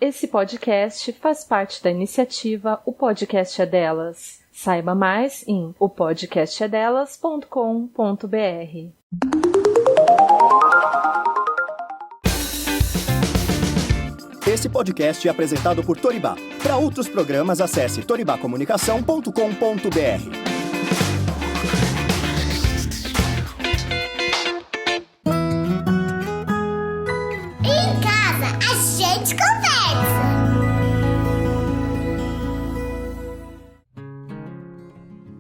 Esse podcast faz parte da iniciativa O Podcast é Delas. Saiba mais em opodcastedelas.com.br. Esse podcast é apresentado por Toribá. Para outros programas, acesse toribacomunicação.com.br.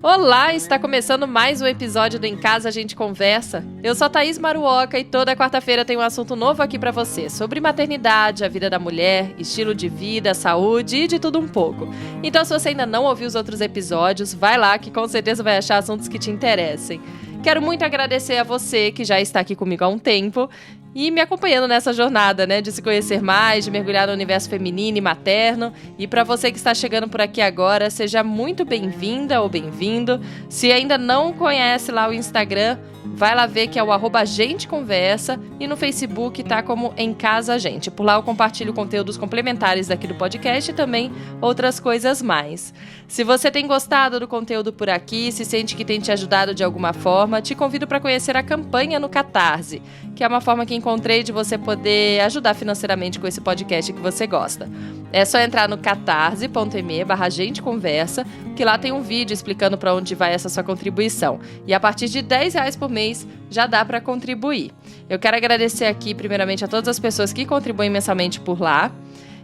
Olá, está começando mais um episódio do Em Casa a Gente Conversa. Eu sou a Thaís Maruoka e toda quarta-feira tem um assunto novo aqui pra você, sobre maternidade, a vida da mulher, estilo de vida, saúde e de tudo um pouco. Então, se você ainda não ouviu os outros episódios, vai lá que com certeza vai achar assuntos que te interessem. Quero muito agradecer a você que já está aqui comigo há um tempo e me acompanhando nessa jornada, de se conhecer mais, de mergulhar no universo feminino e materno. E para você que está chegando por aqui agora, seja muito bem-vinda ou bem-vindo. Se ainda não conhece lá o Instagram, vai lá ver que é o @agenteconversa e no Facebook tá como Em Casa a Gente. Por lá eu compartilho conteúdos complementares daqui do podcast e também outras coisas mais. Se você tem gostado do conteúdo por aqui, se sente que tem te ajudado de alguma forma, te convido para conhecer a campanha no Catarse, que é uma forma que encontrei de você poder ajudar financeiramente com esse podcast que você gosta. É só entrar no catarse.me/agenteconversa, que lá tem um vídeo explicando para onde vai essa sua contribuição. E a partir de R$10 por mês já dá para contribuir. Eu quero agradecer aqui primeiramente a todas as pessoas que contribuem mensalmente por lá.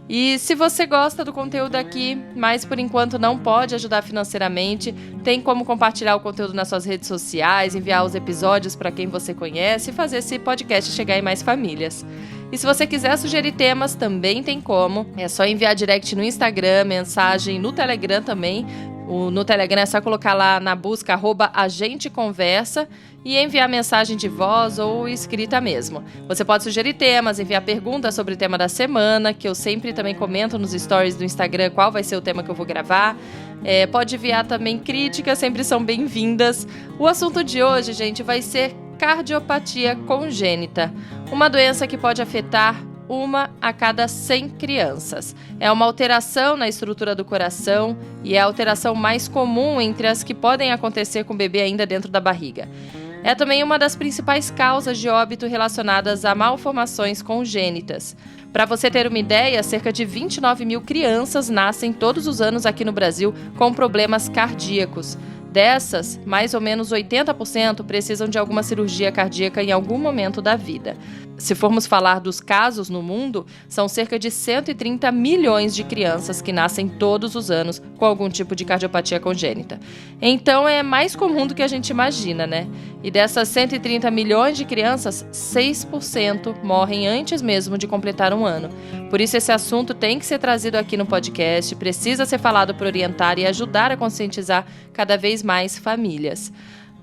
E se você gosta do conteúdo aqui, mas por enquanto não pode ajudar financeiramente, tem como compartilhar o conteúdo nas suas redes sociais, enviar os episódios para quem você conhece e fazer esse podcast chegar em mais famílias. E se você quiser sugerir temas, também tem como. É só enviar direct no Instagram, mensagem no Telegram também. No Telegram é só colocar lá na busca @agenteconversa e enviar mensagem de voz ou escrita mesmo. Você pode sugerir temas, enviar perguntas sobre o tema da semana, que eu sempre também comento nos stories do Instagram qual vai ser o tema que eu vou gravar. Pode enviar também críticas, sempre são bem-vindas. O assunto de hoje, gente, vai ser cardiopatia congênita, uma doença que pode afetar 1 a cada 100 crianças. É uma alteração na estrutura do coração e é a alteração mais comum entre as que podem acontecer com o bebê ainda dentro da barriga. É também uma das principais causas de óbito relacionadas a malformações congênitas. Para você ter uma ideia, cerca de 29 mil crianças nascem todos os anos aqui no Brasil com problemas cardíacos. Dessas, mais ou menos 80% precisam de alguma cirurgia cardíaca em algum momento da vida. Se formos falar dos casos no mundo, são cerca de 130 milhões de crianças que nascem todos os anos com algum tipo de cardiopatia congênita. Então é mais comum do que a gente imagina, E dessas 130 milhões de crianças, 6% morrem antes mesmo de completar um ano. Por isso esse assunto tem que ser trazido aqui no podcast, precisa ser falado para orientar e ajudar a conscientizar cada vez mais famílias.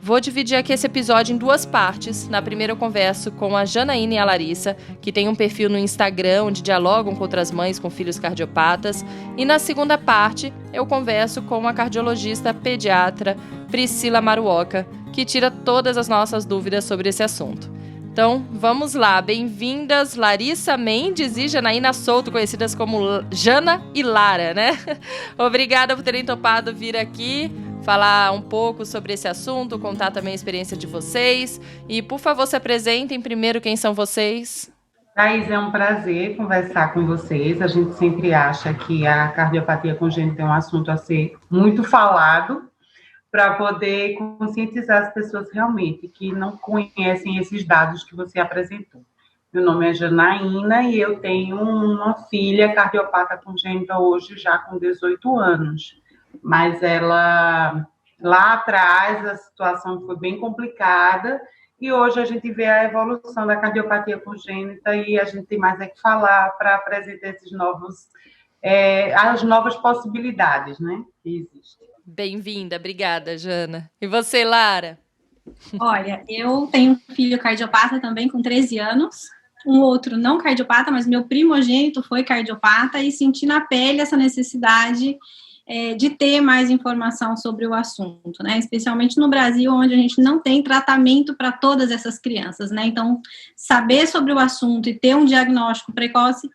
Vou dividir aqui esse episódio em 2 partes. Na primeira eu converso com a Janaína e a Larissa, que tem um perfil no Instagram onde dialogam com outras mães com filhos cardiopatas. E na segunda parte eu converso com a cardiologista pediatra Priscila Maruoka, que tira todas as nossas dúvidas sobre esse assunto. Então, vamos lá. Bem-vindas Larissa Mendes e Janaína Souto, conhecidas como Jana e Lara, Obrigada por terem topado vir aqui falar um pouco sobre esse assunto, contar também a experiência de vocês. E, por favor, se apresentem primeiro quem são vocês. Thaís, é um prazer conversar com vocês. A gente sempre acha que a cardiopatia congênita é um assunto a ser muito falado para poder conscientizar as pessoas realmente que não conhecem esses dados que você apresentou. Meu nome é Janaína e eu tenho uma filha cardiopata congênita hoje já com 18 anos. Mas ela, lá atrás, a situação foi bem complicada e hoje a gente vê a evolução da cardiopatia congênita e a gente tem mais que falar para apresentar as novas possibilidades, que existem. Bem-vinda, obrigada, Jana. E você, Lara? Olha, eu tenho um filho cardiopata também com 13 anos, um outro não cardiopata, mas meu primogênito foi cardiopata e senti na pele essa necessidade de ter mais informação sobre o assunto, especialmente no Brasil, onde a gente não tem tratamento para todas essas crianças, Então, saber sobre o assunto e ter um diagnóstico precoce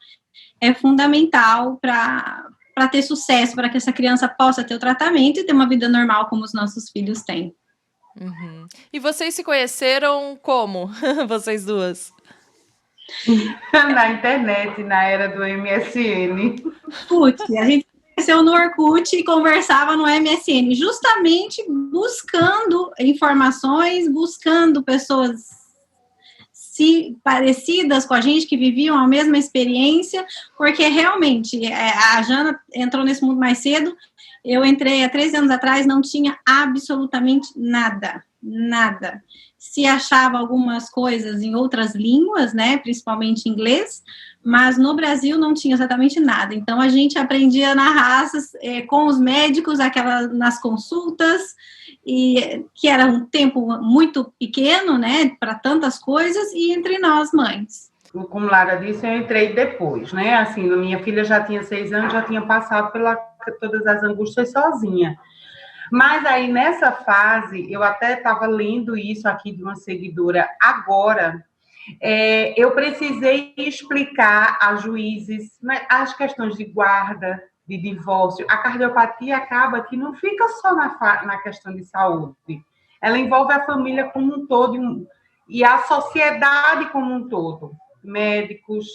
é fundamental para ter sucesso, para que essa criança possa ter o tratamento e ter uma vida normal como os nossos filhos têm. Uhum. E vocês se conheceram como? Vocês duas? Na internet, na era do MSN. A gente conheceu no Orkut e conversava no MSN, justamente buscando informações, buscando pessoas parecidas com a gente, que viviam a mesma experiência, porque realmente a Jana entrou nesse mundo mais cedo, eu entrei há 13 anos atrás, não tinha absolutamente nada. Se achava algumas coisas em outras línguas, né, principalmente inglês, mas no Brasil não tinha exatamente nada. Então, a gente aprendia na raça, com os médicos, nas consultas, e que era um tempo muito pequeno, né, para tantas coisas, e entre nós, mães. Como Lara disse, eu entrei depois, né, assim, minha filha já tinha 6 anos, já tinha passado por todas as angústias sozinha. Mas aí, nessa fase, eu até estava lendo isso aqui de uma seguidora agora, eu precisei explicar a juízes as questões de guarda, de divórcio. A cardiopatia acaba que não fica só na questão de saúde, ela envolve a família como um todo e a sociedade como um todo. Médicos,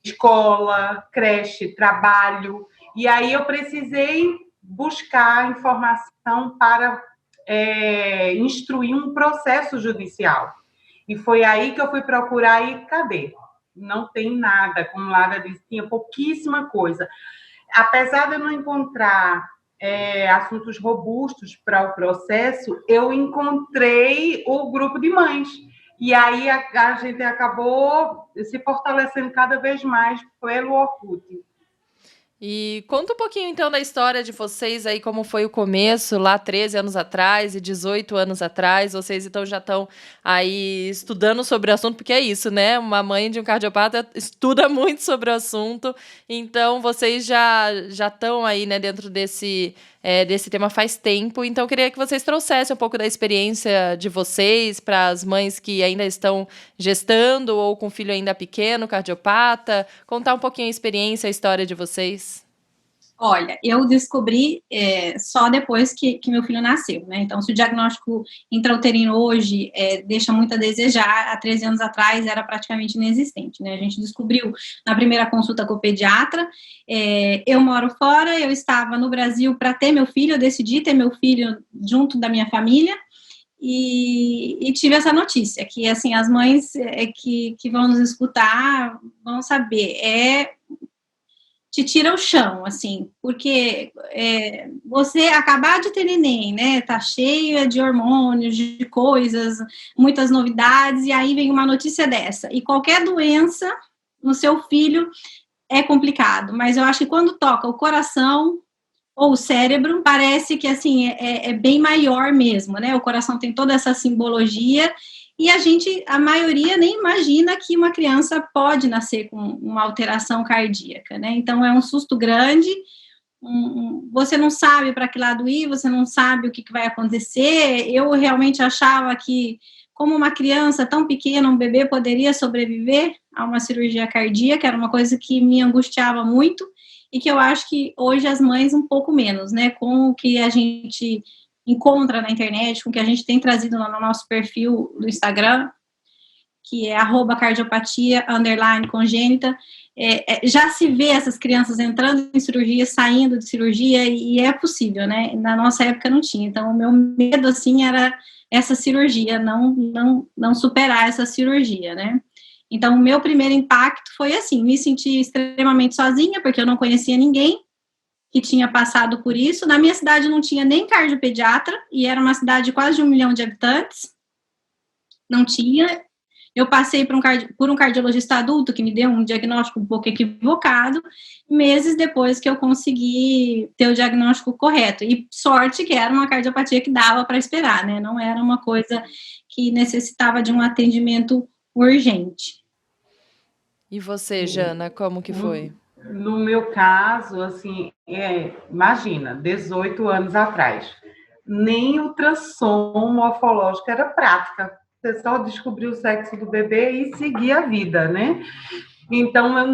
escola, creche, trabalho. E aí eu precisei buscar informação para instruir um processo judicial. E foi aí que eu fui procurar e cadê? Não tem nada, como Lara disse, tinha pouquíssima coisa. Apesar de eu não encontrar assuntos robustos para o processo, eu encontrei o grupo de mães. E aí a gente acabou se fortalecendo cada vez mais pelo Orkut. E conta um pouquinho, então, da história de vocês aí, como foi o começo, lá 13 anos atrás e 18 anos atrás. Vocês, então, já estão aí estudando sobre o assunto, porque é isso, né? Uma mãe de um cardiopata estuda muito sobre o assunto. Então, vocês já estão aí, né, dentro desse tema faz tempo. Então, eu queria que vocês trouxessem um pouco da experiência de vocês para as mães que ainda estão gestando ou com filho ainda pequeno, cardiopata. Contar um pouquinho a experiência, a história de vocês. Olha, eu descobri só depois que meu filho nasceu, né? Então, se o diagnóstico intrauterino hoje deixa muito a desejar, há 13 anos atrás era praticamente inexistente, né? A gente descobriu na primeira consulta com o pediatra. Eu moro fora, eu estava no Brasil para ter meu filho, eu decidi ter meu filho junto da minha família. E tive essa notícia, que assim, as mães que vão nos escutar vão saber, te tira o chão, assim, porque você acabar de ter neném, né, tá cheia de hormônios, de coisas, muitas novidades, e aí vem uma notícia dessa, e qualquer doença no seu filho é complicado, mas eu acho que quando toca o coração ou o cérebro, parece que, assim, é bem maior mesmo, né, o coração tem toda essa simbologia, e a maioria nem imagina que uma criança pode nascer com uma alteração cardíaca, né? Então, é um susto grande, você não sabe para que lado ir, você não sabe o que vai acontecer. Eu realmente achava que, como uma criança tão pequena, um bebê poderia sobreviver a uma cirurgia cardíaca, era uma coisa que me angustiava muito, e que eu acho que hoje as mães um pouco menos, né? Com o que a gente encontra na internet, com o que a gente tem trazido lá no nosso perfil do Instagram, que é @cardiopatia_congênita, já se vê essas crianças entrando em cirurgia, saindo de cirurgia, e é possível, né? Na nossa época não tinha, então o meu medo, assim, era essa cirurgia, não superar essa cirurgia, né? Então, o meu primeiro impacto foi assim, me senti extremamente sozinha, porque eu não conhecia ninguém que tinha passado por isso. Na minha cidade não tinha nem cardiopediatra, e era uma cidade de quase 1 milhão de habitantes. Não tinha. Eu passei por um cardiologista adulto que me deu um diagnóstico um pouco equivocado, meses depois que eu consegui ter o diagnóstico correto. E sorte que era uma cardiopatia que dava para esperar, né? Não era uma coisa que necessitava de um atendimento urgente. E você, Jana, como que foi? No meu caso, assim, imagina, 18 anos atrás, nem ultrassom morfológico era prática. Você só descobriu o sexo do bebê e seguia a vida, né? Então, eu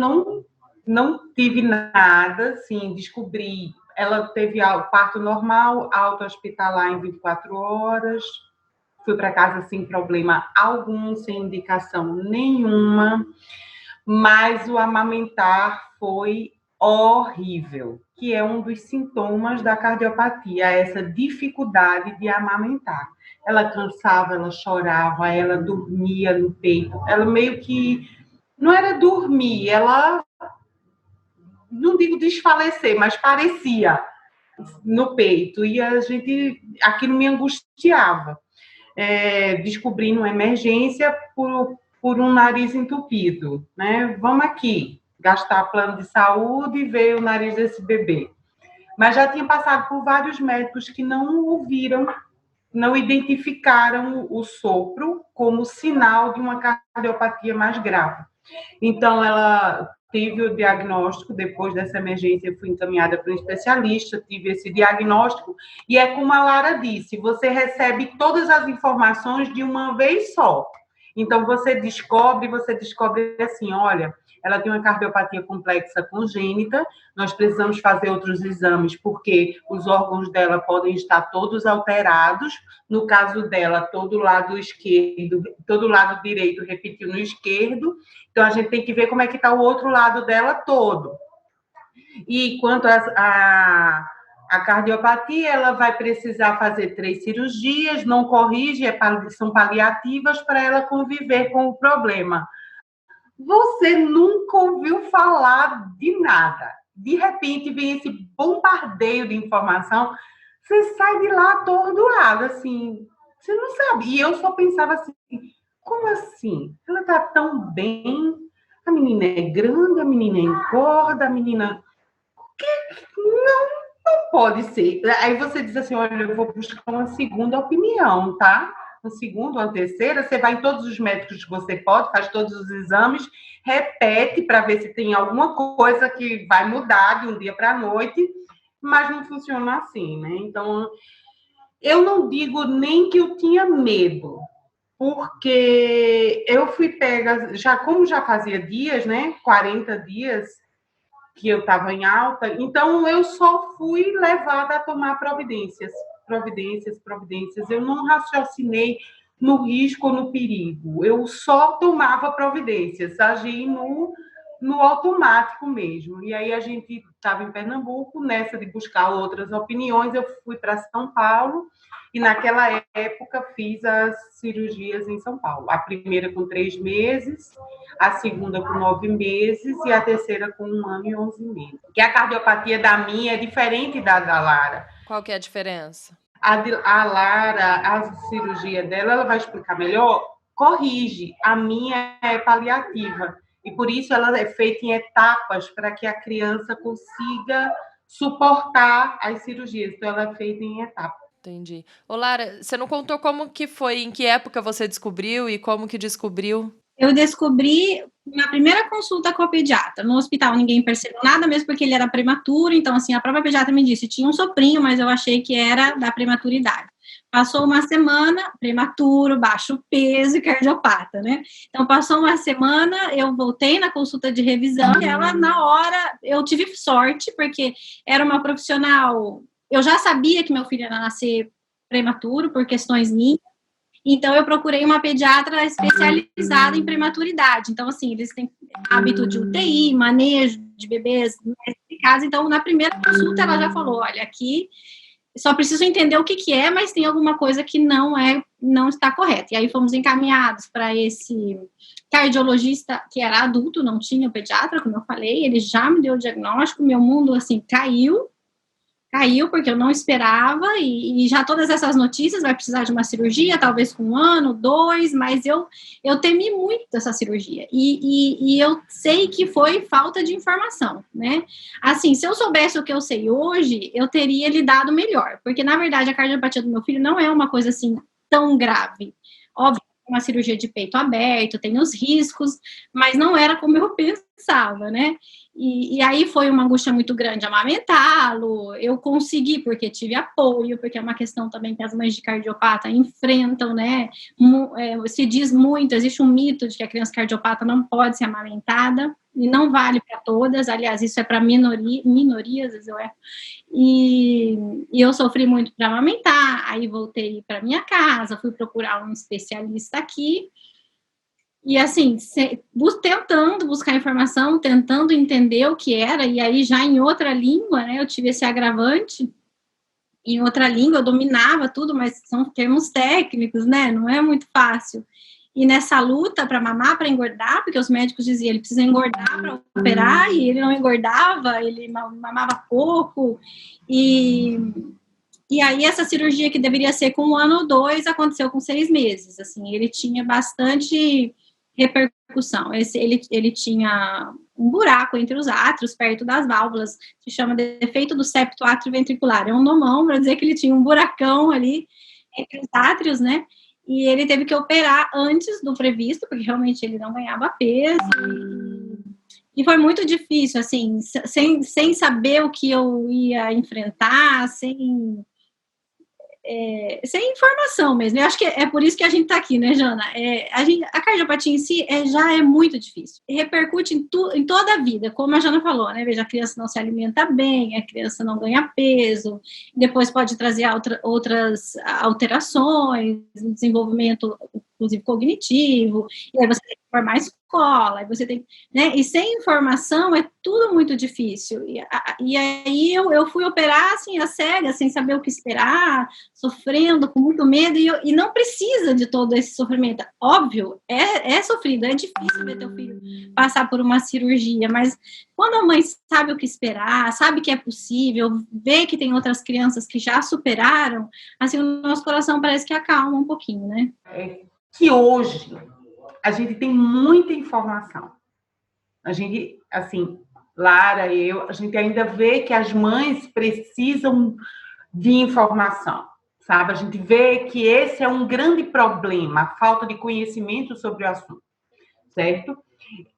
não tive nada, assim, descobri. Ela teve parto normal, alta hospitalar em 24 horas. Fui para casa sem problema algum, sem indicação nenhuma. Mas o amamentar foi horrível, que é um dos sintomas da cardiopatia, essa dificuldade de amamentar. Ela cansava, ela chorava, ela dormia no peito. Ela meio que não era dormir, ela não digo desfalecer, mas parecia no peito. E aquilo me angustiava. Descobrindo uma emergência por um nariz entupido, né? Vamos aqui, gastar plano de saúde e ver o nariz desse bebê. Mas já tinha passado por vários médicos que não ouviram, não identificaram o sopro como sinal de uma cardiopatia mais grave. Então, ela tive o diagnóstico, depois dessa emergência, fui encaminhada para um especialista, tive esse diagnóstico, e é como a Lara disse, você recebe todas as informações de uma vez só. Então, você descobre assim, olha, ela tem uma cardiopatia complexa congênita, nós precisamos fazer outros exames, porque os órgãos dela podem estar todos alterados, no caso dela, todo lado direito repetiu no esquerdo, então a gente tem que ver como é que está o outro lado dela todo. E quanto a cardiopatia, ela vai precisar fazer 3 cirurgias, não corrige, são paliativas para ela conviver com o problema. Você nunca ouviu falar de nada. De repente vem esse bombardeio de informação, você sai de lá atordoado, assim, você não sabe. E eu só pensava assim, como assim? Ela está tão bem, a menina é grande, a menina engorda, a menina... Não pode ser. Aí você diz assim, olha, eu vou buscar uma segunda opinião, tá? Uma segunda, uma terceira, você vai em todos os médicos que você pode, faz todos os exames, repete para ver se tem alguma coisa que vai mudar de um dia para a noite, mas não funciona assim, né? Então, eu não digo nem que eu tinha medo, porque eu fui pega, como já fazia dias, né? 40 dias que eu estava em alta, então eu só fui levada a tomar providências. Eu não raciocinei no risco ou no perigo, eu só tomava providências, agi no automático mesmo. E aí a gente estava em Pernambuco, nessa de buscar outras opiniões, eu fui para São Paulo, e naquela época fiz as cirurgias em São Paulo. A primeira com 3 meses, a segunda com 9 meses e a terceira com 1 ano e 11 meses. Que a cardiopatia da minha é diferente da Lara. Qual que é a diferença? A Lara, a cirurgia dela, ela vai explicar melhor, corrige. A minha é paliativa. E por isso ela é feita em etapas para que a criança consiga suportar as cirurgias. Então, ela é feita em etapas. Entendi. Ô, Lara, você não contou como que foi, em que época você descobriu e como que descobriu? Eu descobri na primeira consulta com a pediatra. No hospital ninguém percebeu nada, mesmo porque ele era prematuro. Então, assim, a própria pediatra me disse, tinha um soprinho, mas eu achei que era da prematuridade. Passou uma semana, prematuro, baixo peso e cardiopata, né? Então, passou uma semana, eu voltei na consulta de revisão e ela, na hora, eu tive sorte, porque era uma profissional... Eu já sabia que meu filho ia nascer prematuro, por questões minhas. Então, eu procurei uma pediatra especializada em prematuridade. Então, assim, eles têm hábito de UTI, manejo de bebês em casa. Então, na primeira consulta, ela já falou, olha, aqui só preciso entender o que é, mas tem alguma coisa que não está correta. E aí, fomos encaminhados para esse cardiologista, que era adulto, não tinha pediatra, como eu falei. Ele já me deu o diagnóstico, meu mundo, assim, caiu, porque eu não esperava, e já todas essas notícias, vai precisar de uma cirurgia, talvez com 1 ano, 2, mas eu temi muito essa cirurgia, e eu sei que foi falta de informação, né? Assim, se eu soubesse o que eu sei hoje, eu teria lidado melhor, porque, na verdade, a cardiopatia do meu filho não é uma coisa, assim, tão grave. Óbvio, uma cirurgia de peito aberto, tem os riscos, mas não era como eu pensava, né? E aí foi uma angústia muito grande amamentá-lo. Eu consegui, porque tive apoio, porque é uma questão também que as mães de cardiopata enfrentam, né? Se diz muito, existe um mito de que a criança cardiopata não pode ser amamentada. e não vale para todas, aliás, isso é para minorias, às vezes eu erro, e eu sofri muito para amamentar, aí voltei para minha casa, fui procurar um especialista aqui, e assim, tentando buscar informação, tentando entender o que era, e aí já em outra língua, né, eu tive esse agravante, em outra língua, eu dominava tudo, mas são termos técnicos, né, não é muito fácil. E nessa luta para mamar, para engordar, porque os médicos diziam, ele precisa engordar para operar, e ele não engordava, ele mamava pouco, e aí essa cirurgia que deveria ser com 1 ano ou 2, aconteceu com 6 meses, assim, ele tinha bastante repercussão, ele tinha um buraco entre os átrios, perto das válvulas, se chama defeito do septo atrioventricular, é um nomão para dizer que ele tinha um buracão ali entre os átrios, né, e ele teve que operar antes do previsto, porque realmente ele não ganhava peso, e foi muito difícil, assim, sem saber o que eu ia enfrentar, sem informação mesmo. Eu acho que é por isso que a gente está aqui, né, Jana? A cardiopatia em si já é muito difícil. Repercute em toda a vida, como a Jana falou, né? Veja, a criança não se alimenta bem, a criança não ganha peso, depois pode trazer outras alterações no desenvolvimento, inclusive cognitivo, e aí você tem que formar escola, aí você tem, né? E sem informação é tudo muito difícil. E aí eu fui operar assim, às cegas, sem saber o que esperar, sofrendo, com muito medo, e não precisa de todo esse sofrimento. Óbvio, é sofrido, é difícil ver teu filho passar por uma cirurgia, mas quando a mãe sabe o que esperar, sabe que é possível, vê que tem outras crianças que já superaram, assim, o nosso coração parece que acalma um pouquinho, né? Que hoje a gente tem muita informação. A gente, assim, Lara e eu, a gente ainda vê que as mães precisam de informação, sabe? A gente vê que esse é um grande problema, a falta de conhecimento sobre o assunto, certo?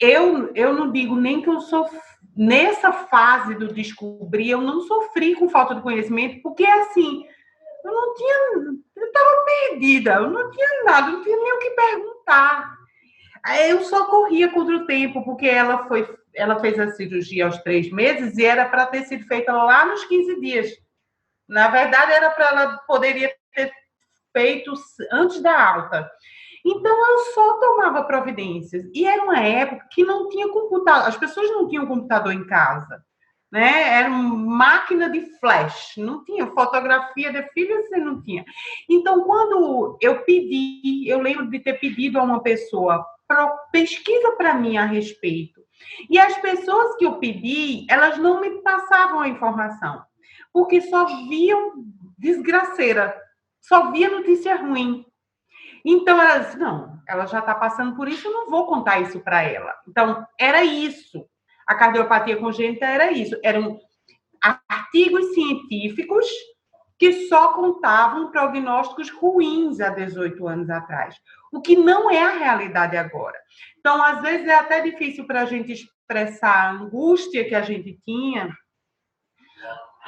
Eu não digo nem que eu sou nessa fase do descobrir, eu não sofri com falta de conhecimento, porque assim, eu estava perdida, eu não tinha nada, não tinha nem o que perguntar. Eu só corria contra o tempo, porque ela fez a cirurgia aos 3 meses e era para ter sido feita lá nos 15 dias. Na verdade, ela poderia ter feito antes da alta. Então, eu só tomava providências. E era uma época que não tinha computador, as pessoas não tinham computador em casa, né? Era uma máquina de flash, não tinha fotografia de filhos, você não tinha. Então, quando eu lembro de ter pedido a uma pessoa pesquisa para mim a respeito. E as pessoas que eu pedi, elas não me passavam a informação, porque só viam desgraceira, só via notícia ruim. Então, elas, não, ela já está passando por isso, eu não vou contar isso para ela. Então, era isso. A cardiopatia congênita era isso. Eram artigos científicos que só contavam prognósticos ruins há 18 anos atrás, o que não é a realidade agora. Então, às vezes, é até difícil para a gente expressar a angústia que a gente tinha,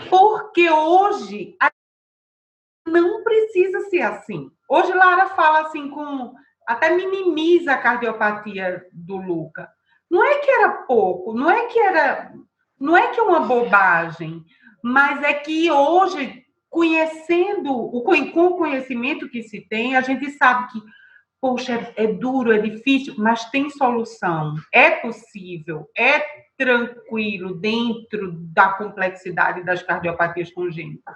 porque hoje não precisa ser assim. Hoje, Lara fala assim, até minimiza a cardiopatia do Luca. Não é que era pouco, não é que é uma bobagem, mas é que hoje, com o conhecimento que se tem, a gente sabe que, poxa, é duro, é difícil, mas tem solução, é possível, é tranquilo dentro da complexidade das cardiopatias congênitas.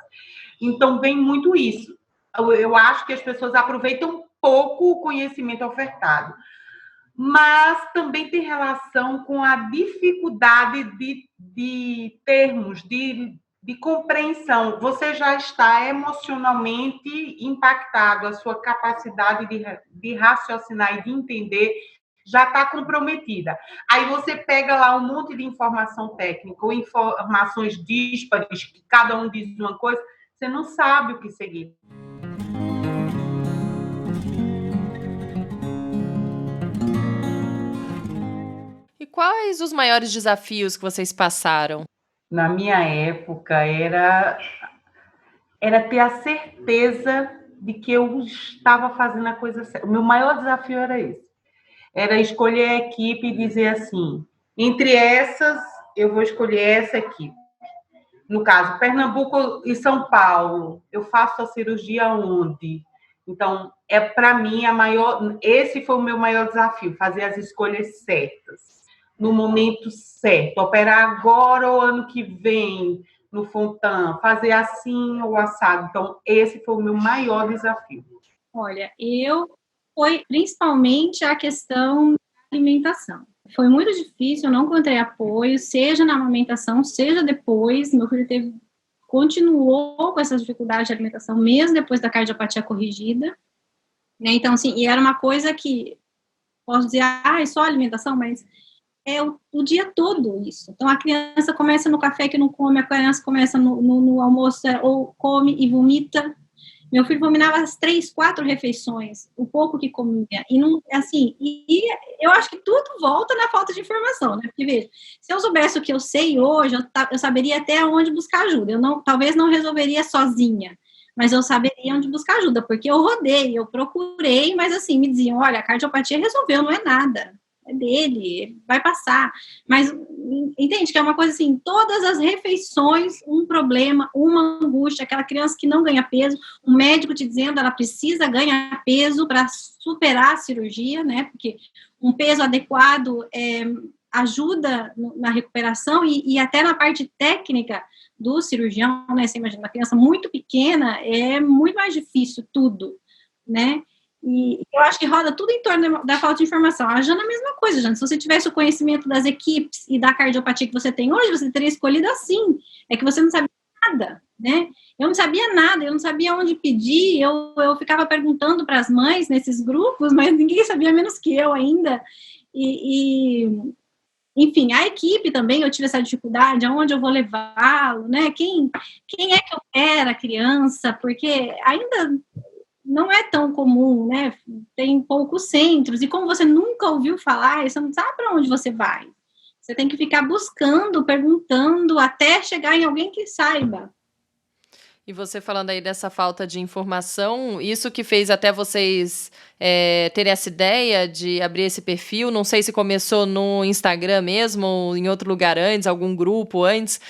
Então, vem muito isso. Eu acho que as pessoas aproveitam pouco o conhecimento ofertado, mas também tem relação com a dificuldade de termos, de compreensão. Você já está emocionalmente impactado, a sua capacidade de raciocinar e de entender já está comprometida. Aí você pega lá um monte de informação técnica ou informações díspares, que cada um diz uma coisa, você não sabe o que seguir. E quais os maiores desafios que vocês passaram? Na minha época, era ter a certeza de que eu estava fazendo a coisa certa. O meu maior desafio era esse. Era escolher a equipe e dizer assim, Entre essas, eu vou escolher essa aqui. No caso, Pernambuco e São Paulo, eu faço a cirurgia onde? Então, para mim, esse foi o meu maior desafio, fazer as escolhas certas, no momento certo, operar agora ou ano que vem, no Fontan, fazer assim ou assado. Então, esse foi o meu maior desafio. Olha, foi principalmente a questão da alimentação. Foi muito difícil, eu não encontrei apoio, seja na amamentação, seja depois. Meu filho continuou com essas dificuldades de alimentação, mesmo depois da cardiopatia corrigida. Né? Então, assim, e era uma coisa que, posso dizer, é só alimentação, mas é o dia todo isso. Então, a criança começa no café que não come, a criança começa no almoço, ou come e vomita. Meu filho vomitava as 3, 4 refeições, o pouco que comia. E não, assim, e eu acho que tudo volta na falta de informação, né? Porque, veja, se eu soubesse o que eu sei hoje, eu saberia até onde buscar ajuda. Talvez não resolveria sozinha, mas eu saberia onde buscar ajuda, porque eu rodei, eu procurei, mas assim, me diziam, olha, a cardiopatia resolveu, não é nada. É dele, vai passar. Mas, entende que é uma coisa assim, todas as refeições, um problema, uma angústia, aquela criança que não ganha peso, um médico te dizendo ela precisa ganhar peso para superar a cirurgia, né? Porque um peso adequado ajuda na recuperação e até na parte técnica do cirurgião, né? Você imagina, uma criança muito pequena, é muito mais difícil tudo, né? E eu acho que roda tudo em torno da falta de informação. A Jana é a mesma coisa, Jana. Se você tivesse o conhecimento das equipes e da cardiopatia que você tem hoje, você teria escolhido assim. É que você não sabia nada, né? Eu não sabia nada, eu não sabia onde pedir, eu ficava perguntando para as mães nesses grupos, mas ninguém sabia menos que eu ainda. Enfim, a equipe também, eu tive essa dificuldade, aonde eu vou levá-lo, né? Quem é que opera a criança? Porque ainda não é tão comum, né? Tem poucos centros, e como você nunca ouviu falar, você não sabe para onde você vai. Você tem que ficar buscando, perguntando, até chegar em alguém que saiba. E você falando aí dessa falta de informação, isso que fez até vocês terem essa ideia de abrir esse perfil, não sei se começou no Instagram mesmo, ou em outro lugar antes, algum grupo antes,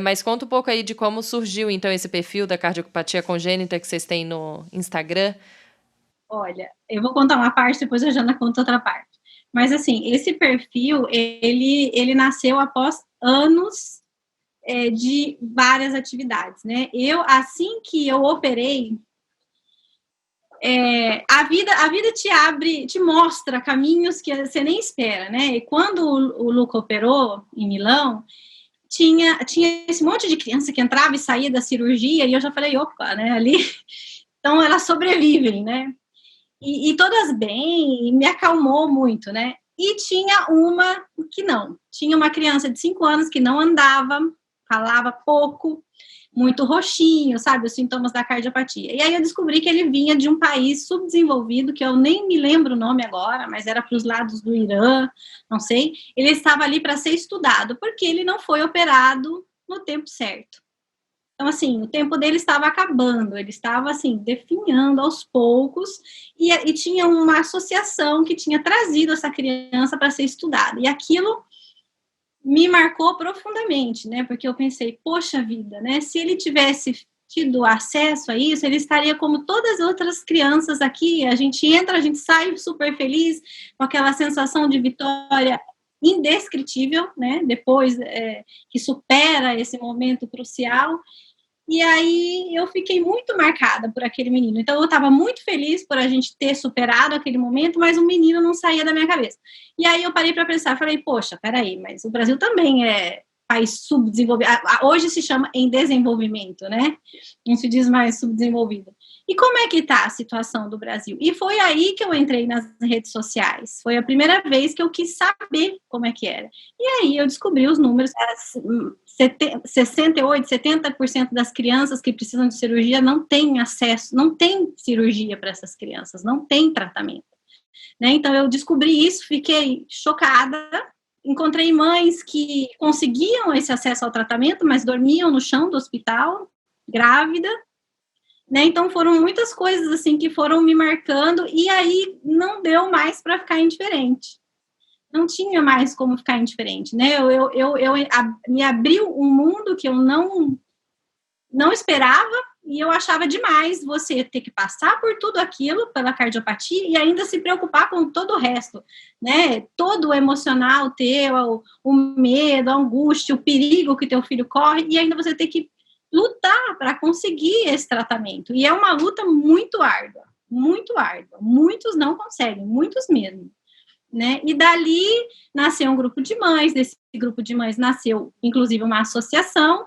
mas conta um pouco aí de como surgiu, então, esse perfil da cardiopatia congênita que vocês têm no Instagram. Olha, eu vou contar uma parte, depois a Jana conta outra parte. Mas, assim, esse perfil, ele nasceu após anos de várias atividades, né? Assim que eu operei, a vida te mostra caminhos que você nem espera, né? E quando o Luca operou em Milão, tinha esse monte de criança que entrava e saía da cirurgia, e eu já falei, opa, né? Ali, então elas sobrevivem, né? E todas bem, e me acalmou muito, né? E tinha uma que não. Tinha uma criança de 5 anos que não andava, falava pouco, muito roxinho, sabe, os sintomas da cardiopatia. E aí eu descobri que ele vinha de um país subdesenvolvido, que eu nem me lembro o nome agora, mas era para os lados do Irã, não sei. Ele estava ali para ser estudado, porque ele não foi operado no tempo certo. Então, assim, o tempo dele estava acabando, ele estava, assim, definhando aos poucos, e tinha uma associação que tinha trazido essa criança para ser estudada. E aquilo me marcou profundamente, né? Porque eu pensei, poxa vida, né? Se ele tivesse tido acesso a isso, ele estaria como todas as outras crianças aqui. A gente entra, a gente sai super feliz, com aquela sensação de vitória indescritível, né? Depois que supera esse momento crucial. E aí eu fiquei muito marcada por aquele menino. Então eu estava muito feliz por a gente ter superado aquele momento, mas o menino não saía da minha cabeça. E aí eu parei para pensar, falei, poxa, peraí, mas o Brasil também é país subdesenvolvido. Hoje se chama em desenvolvimento, né? Não se diz mais subdesenvolvido. E como é que está a situação do Brasil? E foi aí que eu entrei nas redes sociais. Foi a primeira vez que eu quis saber como é que era. E aí eu descobri os números. 68%, 70% das crianças que precisam de cirurgia não têm acesso, não tem cirurgia para essas crianças, não tem tratamento. Né? Então eu descobri isso, fiquei chocada. Encontrei mães que conseguiam esse acesso ao tratamento, mas dormiam no chão do hospital, grávida. Né? Então foram muitas coisas assim que foram me marcando, e aí não deu mais para ficar indiferente. não tinha mais como ficar indiferente, né? Me abriu um mundo que eu não esperava, e eu achava demais você ter que passar por tudo aquilo, pela cardiopatia, e ainda se preocupar com todo o resto, né? Todo o emocional teu, o medo, a angústia, o perigo que teu filho corre, e ainda você ter que lutar para conseguir esse tratamento. E é uma luta muito árdua, muito árdua. Muitos não conseguem, muitos mesmo. Né? E dali nasceu um grupo de mães, desse grupo de mães nasceu, inclusive, uma associação,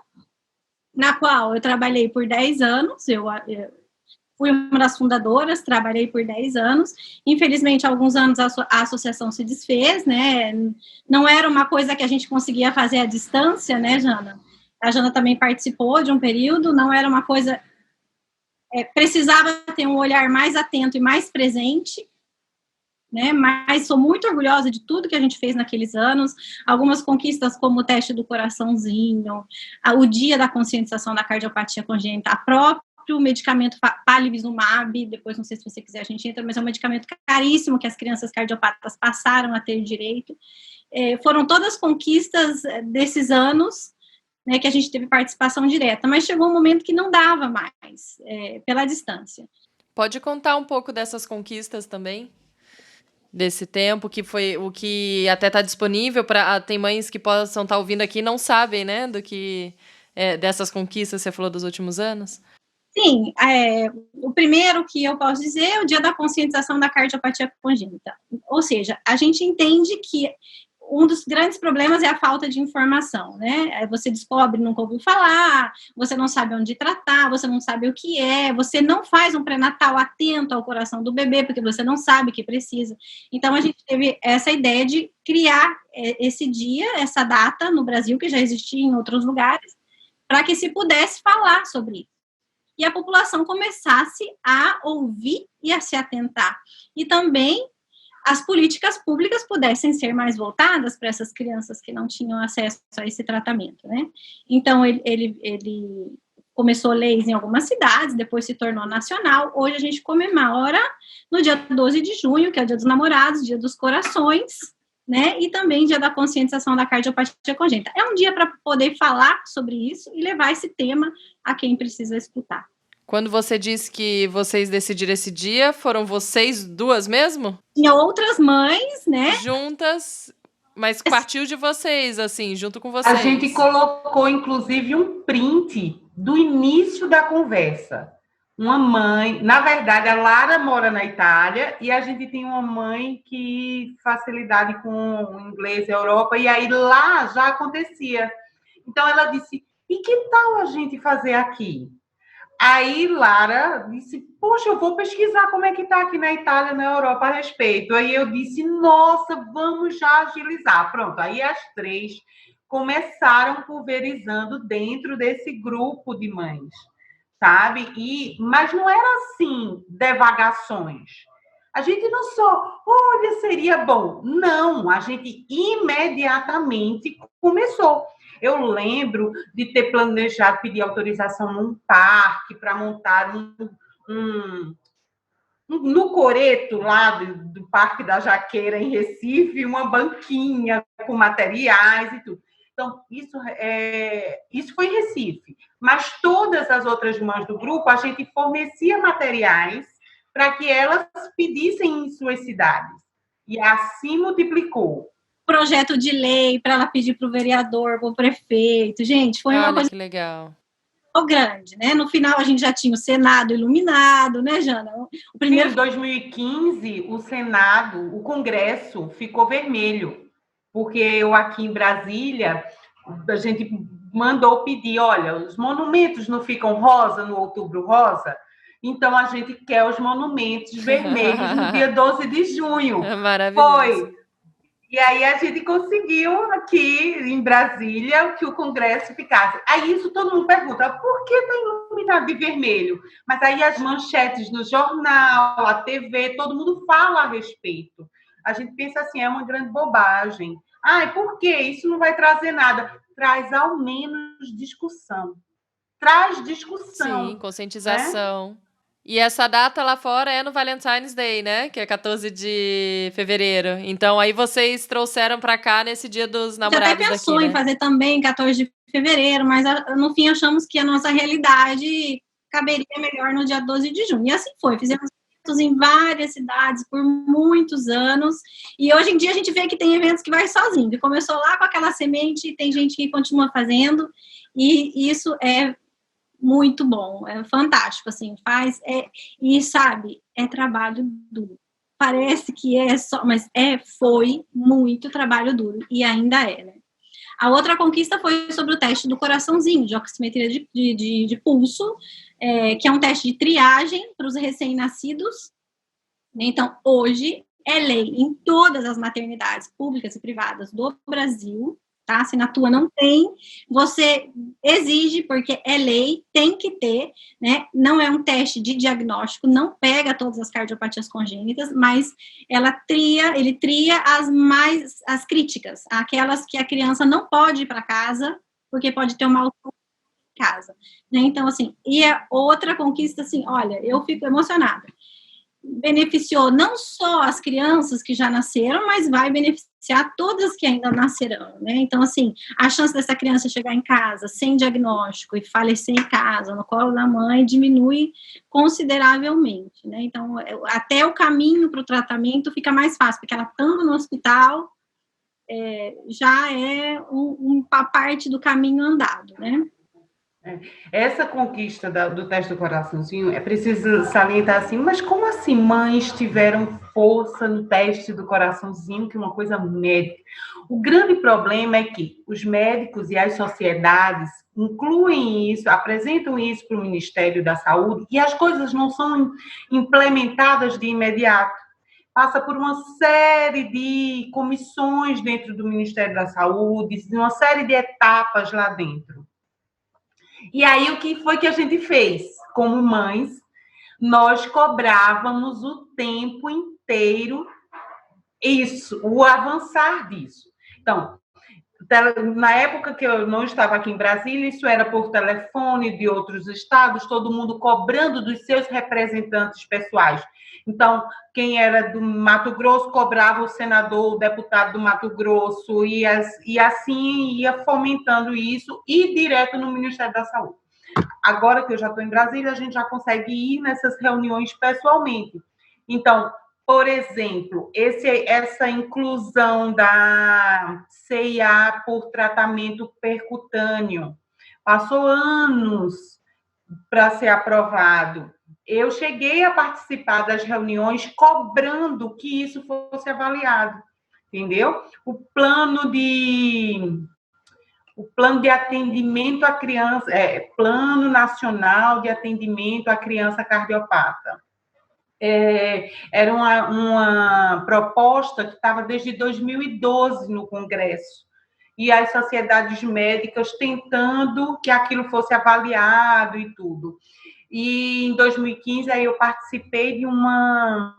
na qual eu trabalhei por 10 anos, eu fui uma das fundadoras, trabalhei por 10 anos, infelizmente, há alguns anos a associação se desfez, né, não era uma coisa que a gente conseguia fazer à distância, né, Jana? A Jana também participou de um período, não era uma coisa, precisava ter um olhar mais atento e mais presente, né, mas sou muito orgulhosa de tudo que a gente fez naqueles anos, algumas conquistas como o teste do coraçãozinho, o dia da conscientização da cardiopatia congênita, o próprio medicamento palivizumab, depois não sei se você quiser a gente entra, mas é um medicamento caríssimo que as crianças cardiopatas passaram a ter direito, foram todas conquistas desses anos, né, que a gente teve participação direta, mas chegou um momento que não dava mais, pela distância. Pode contar um pouco dessas conquistas também? Desse tempo, que foi o que até está disponível para... Tem mães que possam estar ouvindo aqui e não sabem, né, do que... dessas conquistas, você falou dos últimos anos? Sim, o primeiro que eu posso dizer é o dia da conscientização da cardiopatia congênita. Ou seja, a gente entende que um dos grandes problemas é a falta de informação, né? Você descobre, nunca ouviu falar, você não sabe onde tratar, você não sabe o que você não faz um pré-natal atento ao coração do bebê, porque você não sabe o que precisa. Então, a gente teve essa ideia de criar esse dia, essa data no Brasil, que já existia em outros lugares, para que se pudesse falar sobre isso. E a população começasse a ouvir e a se atentar. E também as políticas públicas pudessem ser mais voltadas para essas crianças que não tinham acesso a esse tratamento, né? Então, ele começou leis em algumas cidades, depois se tornou nacional. Hoje a gente comemora no dia 12 de junho, que é o Dia dos Namorados, Dia dos Corações, né? E também Dia da Conscientização da Cardiopatia Congênita. É um dia para poder falar sobre isso e levar esse tema a quem precisa escutar. Quando você disse que vocês decidiram esse dia, foram vocês duas mesmo? Tinha outras mães, né? Juntas, mas partiu de vocês, assim, junto com vocês. A gente colocou, inclusive, um print do início da conversa. Uma mãe, na verdade, a Lara mora na Itália e a gente tem uma mãe que facilidade com o inglês, Europa, e aí lá já acontecia. Então ela disse, e que tal a gente fazer aqui? Aí Lara disse, poxa, eu vou pesquisar como é que está aqui na Itália, na Europa a respeito. Aí eu disse, nossa, vamos já agilizar. Pronto, aí as três começaram pulverizando dentro desse grupo de mães, sabe? Mas não era assim, devagações. A gente não só, olha, seria bom. Não, a gente imediatamente começou. Eu lembro de ter planejado pedir autorização num parque para montar no Coreto, lá do Parque da Jaqueira, em Recife, uma banquinha com materiais e tudo. Então, isso foi em Recife. Mas todas as outras mães do grupo, a gente fornecia materiais para que elas pedissem em suas cidades. E assim multiplicou. Projeto de lei para ela pedir para o vereador, para o prefeito. Gente, foi uma coisa que legal. Grande, né? No final, a gente já tinha o Senado iluminado, né, Jana? O primeiro... Em 2015, o Senado, o Congresso, ficou vermelho, porque eu aqui em Brasília, a gente mandou pedir, olha, os monumentos não ficam rosa no Outubro Rosa? Então, a gente quer os monumentos vermelhos no dia 12 de junho. É maravilhoso. Foi. E aí a gente conseguiu aqui em Brasília que o Congresso ficasse. Aí isso todo mundo pergunta, por que está iluminado de vermelho? Mas aí as manchetes no jornal, a TV, todo mundo fala a respeito. A gente pensa assim, é uma grande bobagem. Ai, por quê? Isso não vai trazer nada. Traz ao menos discussão. Traz discussão. Sim, conscientização. Né? E essa data lá fora é no Valentine's Day, né? Que é 14 de fevereiro. Então, aí vocês trouxeram pra cá nesse dia dos namorados A gente até pensou daqui, né? em fazer também 14 de fevereiro, mas no fim achamos que a nossa realidade caberia melhor no dia 12 de junho. E assim foi, fizemos eventos em várias cidades por muitos anos, e hoje em dia a gente vê que tem eventos que vai sozinho, que começou lá com aquela semente, tem gente que continua fazendo, e isso é muito bom, é fantástico, assim, e sabe, é trabalho duro. Parece que é só, mas foi muito trabalho duro, e ainda é, né? A outra conquista foi sobre o teste do coraçãozinho, de oximetria de pulso, que é um teste de triagem para os recém-nascidos. Então, hoje, é lei em todas as maternidades públicas e privadas do Brasil, tá? Se na tua não tem, você exige, porque é lei, tem que ter, né? Não é um teste de diagnóstico, não pega todas as cardiopatias congênitas, mas ele tria as críticas, aquelas que a criança não pode ir para casa, porque pode ter uma altura em casa, né? Então, assim, e a outra conquista, assim, olha, eu fico emocionada. Beneficiou não só as crianças que já nasceram, mas vai beneficiar todas que ainda nascerão, né? Então, assim, a chance dessa criança chegar em casa sem diagnóstico e falecer em casa, no colo da mãe, diminui consideravelmente, né? Então, até o caminho para o tratamento fica mais fácil, porque ela estando no hospital, já é uma parte do caminho andado, né? Essa conquista do teste do coraçãozinho, é preciso salientar assim, mas como assim mães tiveram força no teste do coraçãozinho, que é uma coisa médica? O grande problema é que os médicos e as sociedades incluem isso, apresentam isso para o Ministério da Saúde e as coisas não são implementadas de imediato. Passa por uma série de comissões dentro do Ministério da Saúde, uma série de etapas lá dentro. E aí, o que foi que a gente fez? Como mães, nós cobrávamos o tempo inteiro o avançar disso. Então, na época que eu não estava aqui em Brasília, isso era por telefone de outros estados, todo mundo cobrando dos seus representantes pessoais. Então, quem era do Mato Grosso cobrava o senador, o deputado do Mato Grosso, e assim ia fomentando isso, e direto no Ministério da Saúde. Agora que eu já estou em Brasília, a gente já consegue ir nessas reuniões pessoalmente. Então, por exemplo, essa inclusão da CIA por tratamento percutâneo passou anos para ser aprovado. Eu cheguei a participar das reuniões cobrando que isso fosse avaliado, entendeu? O plano de atendimento à criança, Plano Nacional de Atendimento à Criança Cardiopata. Era uma proposta que estava desde 2012 no Congresso, e as sociedades médicas tentando que aquilo fosse avaliado e tudo. E em 2015 aí eu participei de uma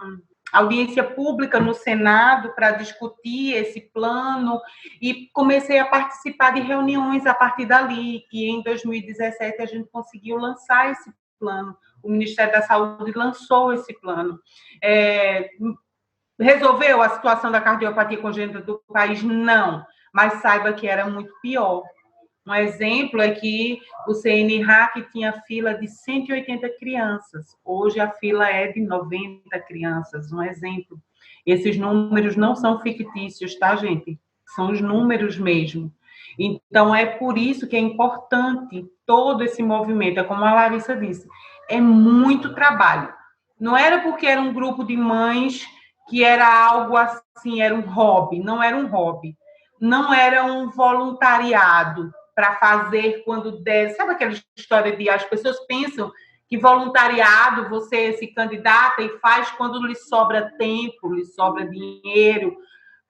audiência pública no Senado para discutir esse plano e comecei a participar de reuniões a partir dali, e em 2017 a gente conseguiu lançar esse plano. O Ministério da Saúde lançou esse plano. Resolveu a situação da cardiopatia congênita do país? Não, mas saiba que era muito pior. Um exemplo é que o CNRAC tinha fila de 180 crianças. Hoje a fila é de 90 crianças. Um exemplo. Esses números não são fictícios, tá, gente? São os números mesmo. Então, é por isso que é importante todo esse movimento. É como a Larissa disse, é muito trabalho. Não era porque era um grupo de mães que era algo assim, era um hobby. Não era um hobby. Não era um voluntariado para fazer quando der. Sabe aquela história de as pessoas pensam que voluntariado você se candidata e faz quando lhe sobra tempo, lhe sobra dinheiro,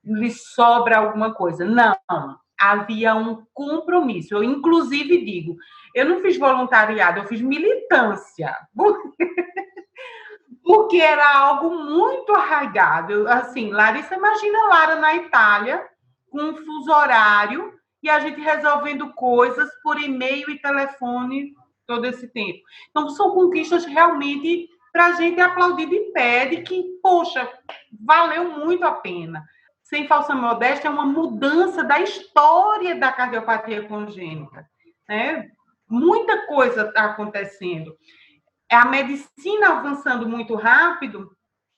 lhe sobra alguma coisa. Não, havia um compromisso. Eu, inclusive, digo, eu não fiz voluntariado, eu fiz militância. Porque era algo muito arraigado. Assim, Larissa, imagina Lara na Itália, com um fuso horário, e a gente resolvendo coisas por e-mail e telefone todo esse tempo. Então, são conquistas realmente para a gente aplaudir de pé, de que, poxa, valeu muito a pena. Sem falsa modéstia, é uma mudança da história da cardiopatia congênita, né? Muita coisa está acontecendo. É a medicina avançando muito rápido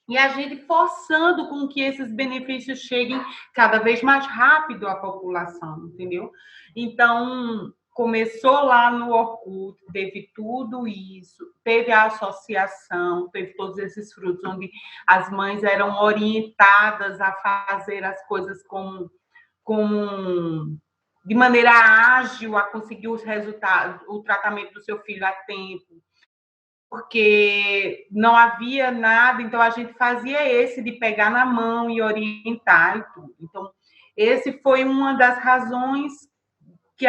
e a gente forçando com que esses benefícios cheguem cada vez mais rápido à população, entendeu? Então, começou lá no Orkut, teve tudo isso, teve a associação, teve todos esses frutos, onde as mães eram orientadas a fazer as coisas de maneira ágil, a conseguir os resultados, o tratamento do seu filho a tempo, porque não havia nada, então a gente fazia esse de pegar na mão e orientar e tudo. Então, esse foi uma das razões que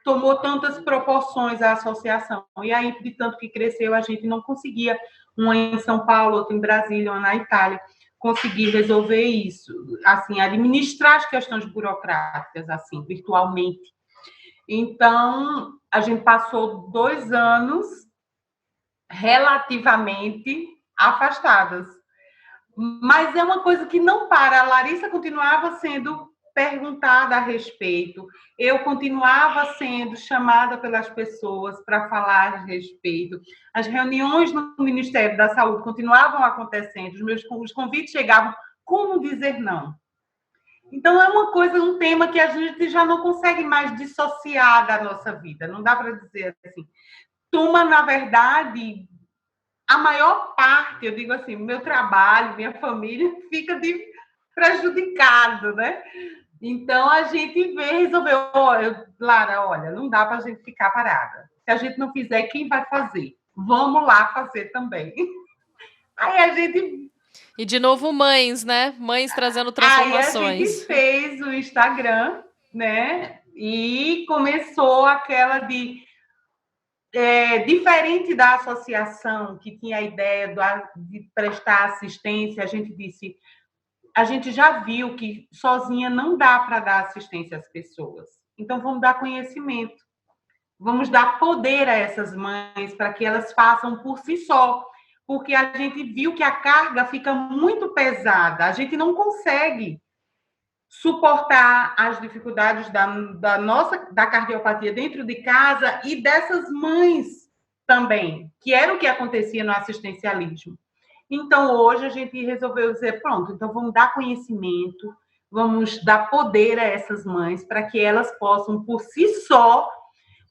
tomou tantas proporções a associação. E aí, de tanto que cresceu, a gente não conseguia, uma em São Paulo, outra em Brasília, uma na Itália, conseguir resolver isso, assim, administrar as questões burocráticas, assim, virtualmente. Então, a gente passou 2 anos relativamente afastadas. Mas é uma coisa que não para. A Larissa continuava sendo perguntada a respeito, eu continuava sendo chamada pelas pessoas para falar a respeito, as reuniões no Ministério da Saúde continuavam acontecendo, os convites chegavam, como dizer não? Então é uma coisa, um tema que a gente já não consegue mais dissociar da nossa vida, não dá para dizer assim, toma, na verdade, a maior parte, eu digo assim, meu trabalho, minha família fica prejudicado, né? Então, a gente resolveu, Lara, olha, não dá para a gente ficar parada. Se a gente não fizer, quem vai fazer? Vamos lá fazer também. Aí a gente... E, de novo, mães, né? Mães trazendo transformações. Aí a gente fez o Instagram, né? E começou aquela de... diferente da associação, que tinha a ideia de prestar assistência, a gente disse... A gente já viu que sozinha não dá para dar assistência às pessoas. Então, vamos dar conhecimento. Vamos dar poder a essas mães para que elas façam por si só. Porque a gente viu que a carga fica muito pesada. A gente não consegue suportar as dificuldades da cardiopatia dentro de casa e dessas mães também, que era o que acontecia no assistencialismo. Então, hoje, a gente resolveu dizer, pronto, então vamos dar conhecimento, vamos dar poder a essas mães para que elas possam, por si só,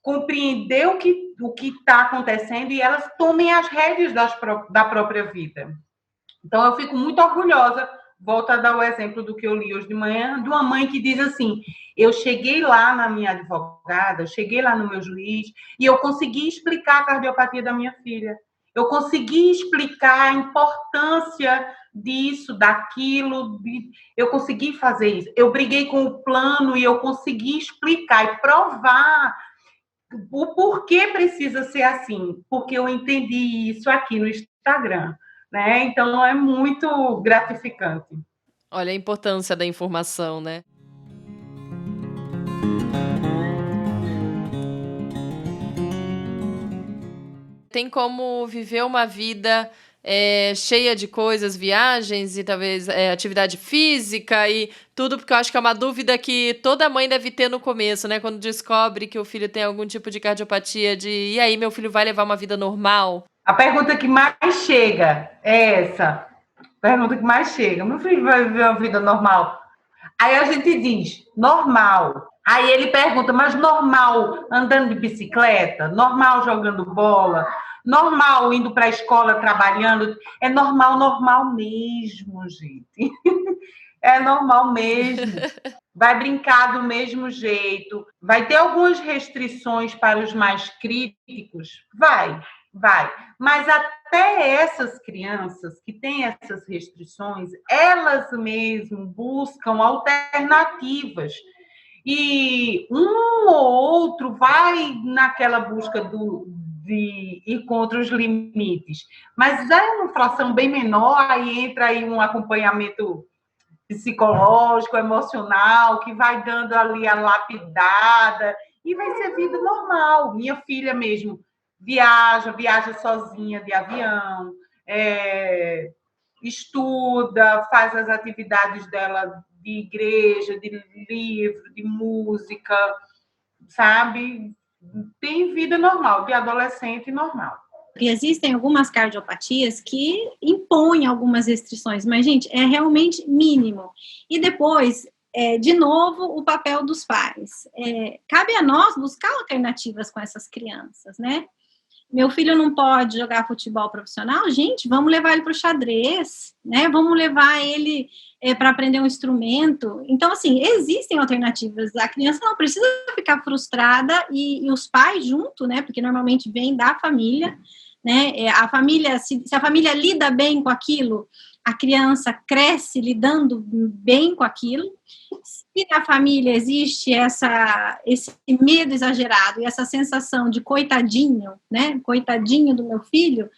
compreender o que está acontecendo e elas tomem as rédeas da própria vida. Então, eu fico muito orgulhosa, volto a dar o exemplo do que eu li hoje de manhã, de uma mãe que diz assim, eu cheguei lá na minha advogada, eu cheguei lá no meu juiz e eu consegui explicar a cardiopatia da minha filha. Eu consegui explicar a importância disso, daquilo, eu consegui fazer isso. Eu briguei com o plano e eu consegui explicar e provar o porquê precisa ser assim, porque eu entendi isso aqui no Instagram, né? Então, é muito gratificante. Olha a importância da informação, né? Tem como viver uma vida cheia de coisas, viagens e talvez atividade física e tudo, porque eu acho que é uma dúvida que toda mãe deve ter no começo, né? Quando descobre que o filho tem algum tipo de cardiopatia, e aí, meu filho vai levar uma vida normal? A pergunta que mais chega é essa. Pergunta que mais chega. Meu filho vai viver uma vida normal? Aí a gente diz, normal. Aí ele pergunta, mas normal andando de bicicleta? Normal jogando bola? Normal indo para a escola trabalhando? É normal mesmo, gente. É normal mesmo. Vai brincar do mesmo jeito. Vai ter algumas restrições para os mais críticos? Vai. Mas até essas crianças que têm essas restrições, elas mesmo buscam alternativas. E um ou outro vai naquela busca de ir contra os limites. Mas já é uma fração bem menor, aí entra aí um acompanhamento psicológico, emocional, que vai dando ali a lapidada, e vai ser vida normal. Minha filha mesmo viaja sozinha de avião, estuda, faz as atividades dela de igreja, de livro, de música, sabe? Tem vida normal, de adolescente normal. E existem algumas cardiopatias que impõem algumas restrições, mas, gente, é realmente mínimo. E depois, de novo, o papel dos pais. Cabe a nós buscar alternativas com essas crianças, né? Meu filho não pode jogar futebol profissional, gente, vamos levar ele para o xadrez, né? Vamos levar ele para aprender um instrumento. Então, assim, existem alternativas. A criança não precisa ficar frustrada e os pais junto, né? Porque normalmente vem da família, né? A família, se a família lida bem com aquilo, a criança cresce lidando bem com aquilo. Se na família existe esse medo exagerado e essa sensação de coitadinho, né? Coitadinho do meu filho,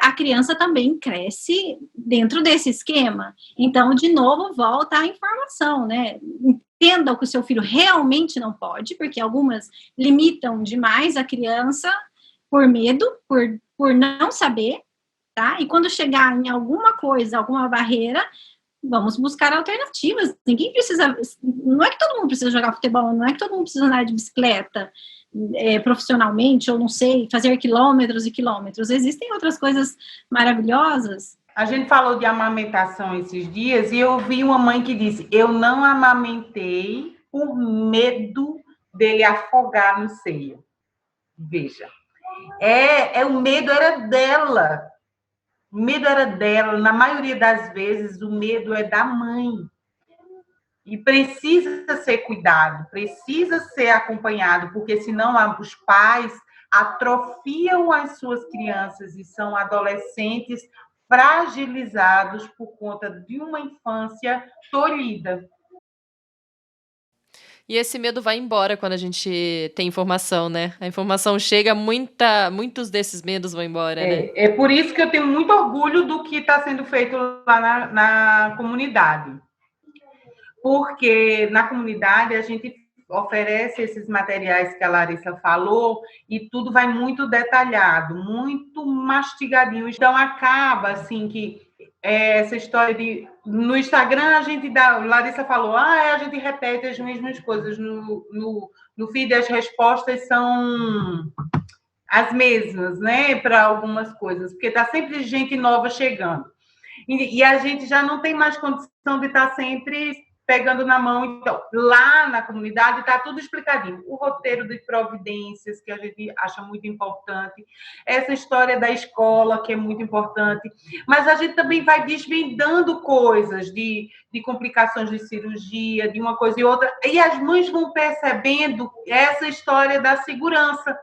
a criança também cresce dentro desse esquema. Então, de novo, volta a informação, né? Entenda o que o seu filho realmente não pode, porque algumas limitam demais a criança por medo, por não saber, tá? E quando chegar em alguma coisa, alguma barreira, vamos buscar alternativas. Ninguém precisa... Não é que todo mundo precisa jogar futebol, não é que todo mundo precisa andar de bicicleta profissionalmente, ou não sei, fazer quilômetros e quilômetros. Existem outras coisas maravilhosas. A gente falou de amamentação esses dias e eu vi uma mãe que disse: eu não amamentei por medo dele afogar no seio. Veja, o medo era dela. O medo era dela. Na maioria das vezes, o medo é da mãe. E precisa ser cuidado, precisa ser acompanhado, porque senão os pais atrofiam as suas crianças e são adolescentes fragilizados por conta de uma infância tolhida. E esse medo vai embora quando a gente tem informação, né? A informação chega, muitos desses medos vão embora, né? É por isso que eu tenho muito orgulho do que está sendo feito lá na comunidade. Porque na comunidade a gente oferece esses materiais que a Larissa falou e tudo vai muito detalhado, muito mastigadinho. Então acaba assim que essa história de... No Instagram a gente dá... Larissa falou, a gente repete as mesmas coisas. No feed as respostas são as mesmas, né? Para algumas coisas, porque está sempre gente nova chegando. E a gente já não tem mais condição de estar sempre pegando na mão. Então, lá na comunidade está tudo explicadinho. O roteiro de providências, que a gente acha muito importante. Essa história da escola, que é muito importante. Mas a gente também vai desvendando coisas de complicações de cirurgia, de uma coisa e outra. E as mães vão percebendo essa história da segurança.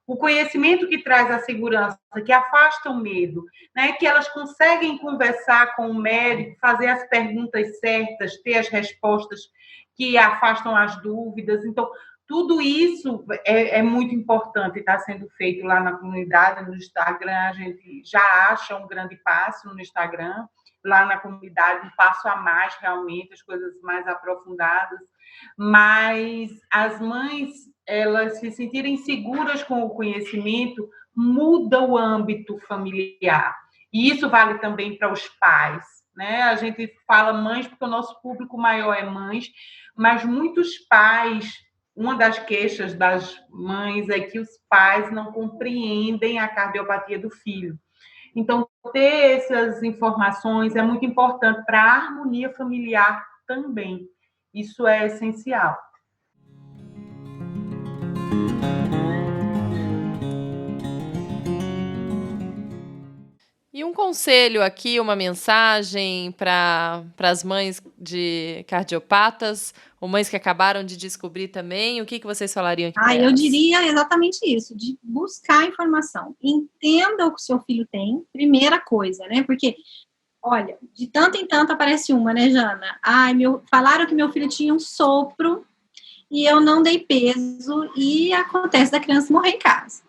O conhecimento que traz a segurança, que afasta o medo, né? Que elas conseguem conversar com o médico, fazer as perguntas certas, ter as respostas que afastam as dúvidas. Então, tudo isso é muito importante, está sendo feito lá na comunidade, no Instagram. A gente já acha um grande passo no Instagram, lá na comunidade, um passo a mais, realmente, as coisas mais aprofundadas. Mas as mães, elas se sentirem seguras com o conhecimento, muda o âmbito familiar. E isso vale também para os pais, né? A gente fala mães porque o nosso público maior é mães, mas muitos pais, uma das queixas das mães é que os pais não compreendem a cardiopatia do filho. Então, ter essas informações é muito importante para a harmonia familiar também. Isso é essencial. E um conselho aqui, uma mensagem para as mães de cardiopatas, ou mães que acabaram de descobrir também, o que vocês falariam aqui? Eu diria exatamente isso, de buscar informação. Entenda o que o seu filho tem, primeira coisa, né? Porque, olha, de tanto em tanto aparece uma, né, Jana? Falaram que meu filho tinha um sopro e eu não dei peso e acontece da criança morrer em casa.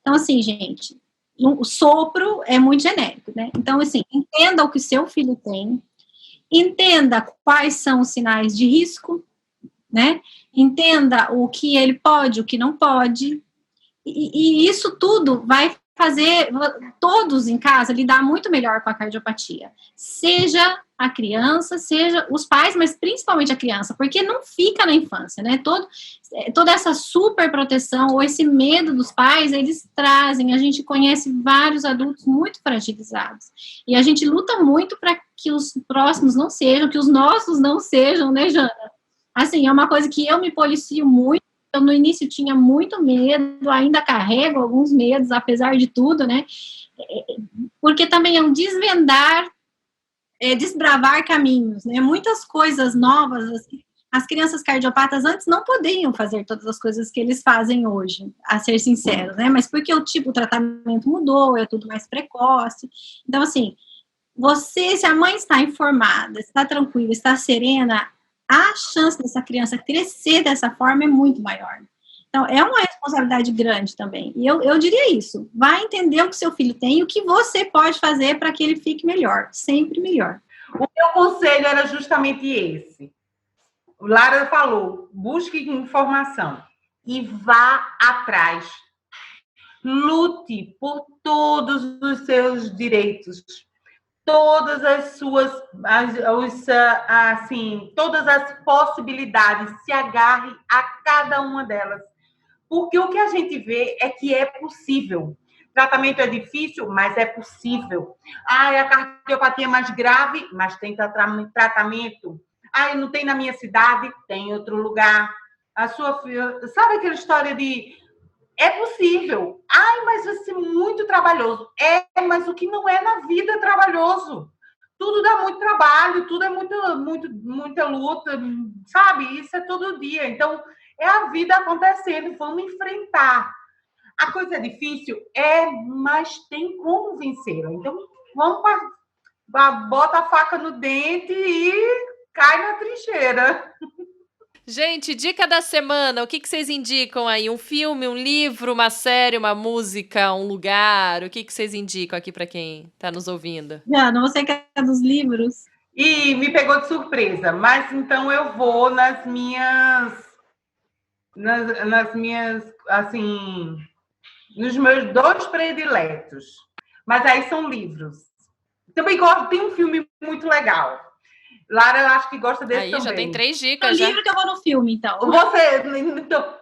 Então, assim, gente, o sopro é muito genérico, né? Então, assim, entenda o que o seu filho tem, entenda quais são os sinais de risco, né? Entenda o que ele pode, o que não pode, e isso tudo vai fazer todos em casa lidar muito melhor com a cardiopatia. Seja a criança, seja os pais, mas principalmente a criança, porque não fica na infância, né? Toda essa super proteção ou esse medo dos pais, eles trazem. A gente conhece vários adultos muito fragilizados. E a gente luta muito para que os próximos não sejam, que os nossos não sejam, né, Jana? Assim, é uma coisa que eu me policio muito. Eu, no início, tinha muito medo, ainda carrego alguns medos, apesar de tudo, né? Porque também é um desbravar caminhos, né? Muitas coisas novas, as crianças cardiopatas antes não podiam fazer todas as coisas que eles fazem hoje, a ser sinceros, né? Mas porque o tratamento mudou, é tudo mais precoce. Então, assim, se a mãe está informada, está tranquila, está serena, a chance dessa criança crescer dessa forma é muito maior. Então, é uma responsabilidade grande também. E eu diria isso. Vai entender o que seu filho tem e o que você pode fazer para que ele fique melhor. Sempre melhor. O meu conselho era justamente esse. Lara falou, busque informação e vá atrás. Lute por todos os seus direitos. Todas as suas, todas as possibilidades, se agarre a cada uma delas. Porque o que a gente vê é que é possível. Tratamento é difícil, mas é possível. A cardiopatia é mais grave, mas tem tratamento. Não tem na minha cidade, tem em outro lugar. Sabe aquela história de... É possível. Mas vai ser muito trabalhoso. Mas o que não é na vida é trabalhoso. Tudo dá muito trabalho, tudo é muita luta, sabe? Isso é todo dia. Então, é a vida acontecendo. Vamos enfrentar. A coisa é difícil? Mas tem como vencer. Então, bota a faca no dente e cai na trincheira. Gente, dica da semana, o que vocês indicam aí? Um filme, um livro, uma série, uma música, um lugar? O que vocês indicam aqui para quem está nos ouvindo? Não você que é dos livros. E me pegou de surpresa, mas então eu vou nas minhas, assim, nos meus 2 prediletos. Mas aí são livros. Também gosto, tem um filme muito legal. Lara, eu acho que gosta desse também. Já tem 3 dicas. No livro que eu vou no filme, então.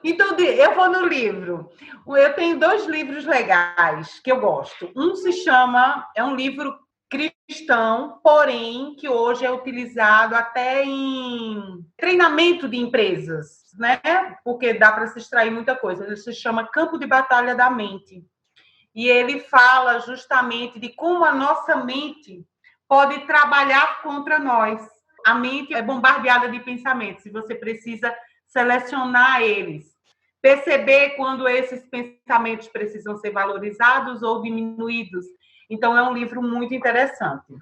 Então, eu vou no livro. Eu tenho 2 livros legais que eu gosto. Um se chama... É um livro cristão, porém, que hoje é utilizado até em treinamento de empresas, né? Porque dá para se extrair muita coisa. Ele se chama Campo de Batalha da Mente. E ele fala justamente de como a nossa mente pode trabalhar contra nós. A mente é bombardeada de pensamentos e você precisa selecionar eles. Perceber quando esses pensamentos precisam ser valorizados ou diminuídos. Então, é um livro muito interessante.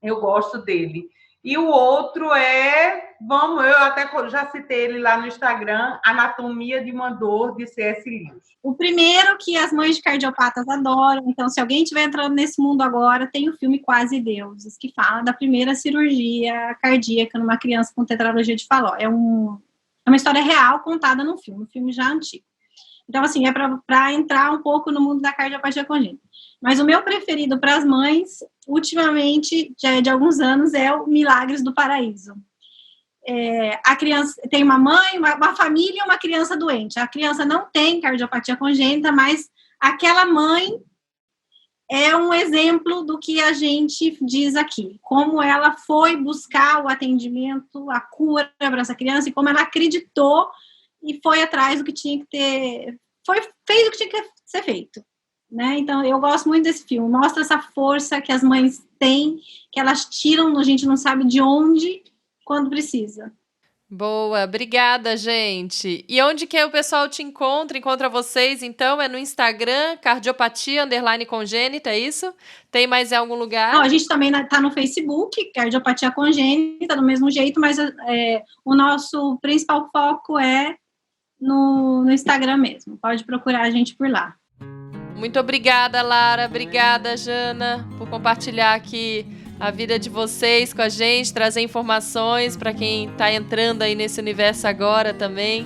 Eu gosto dele. E o outro eu até já citei ele lá no Instagram, Anatomia de uma Dor, de C.S. Lewis. O primeiro que as mães de cardiopatas adoram, então se alguém estiver entrando nesse mundo agora, tem o filme Quase Deuses, que fala da primeira cirurgia cardíaca numa criança com tetralogia de Fallot. É uma história real contada num filme, um filme já antigo. Então, assim, é para entrar um pouco no mundo da cardiopatia congênita. Mas o meu preferido para as mães, ultimamente, já é de alguns anos, é o Milagres do Paraíso. A criança tem uma mãe, uma família e uma criança doente. A criança não tem cardiopatia congênita, mas aquela mãe é um exemplo do que a gente diz aqui. Como ela foi buscar o atendimento, a cura para essa criança e como ela acreditou e foi atrás do que tinha que ter... fez o que tinha que ser feito. Né? Então, eu gosto muito desse filme. Mostra essa força que as mães têm, que elas tiram, a gente não sabe de onde, quando precisa. Boa, obrigada, gente. E onde que o pessoal te encontra vocês, então? É no Instagram, cardiopatia_congênita, é isso? Tem mais em algum lugar? Não, a gente também está no Facebook, Cardiopatia Congênita, do mesmo jeito, mas o nosso principal foco é no Instagram mesmo. Pode procurar a gente por lá. Muito obrigada, Lara. Obrigada, Jana, por compartilhar aqui a vida de vocês com a gente, trazer informações para quem está entrando aí nesse universo agora também.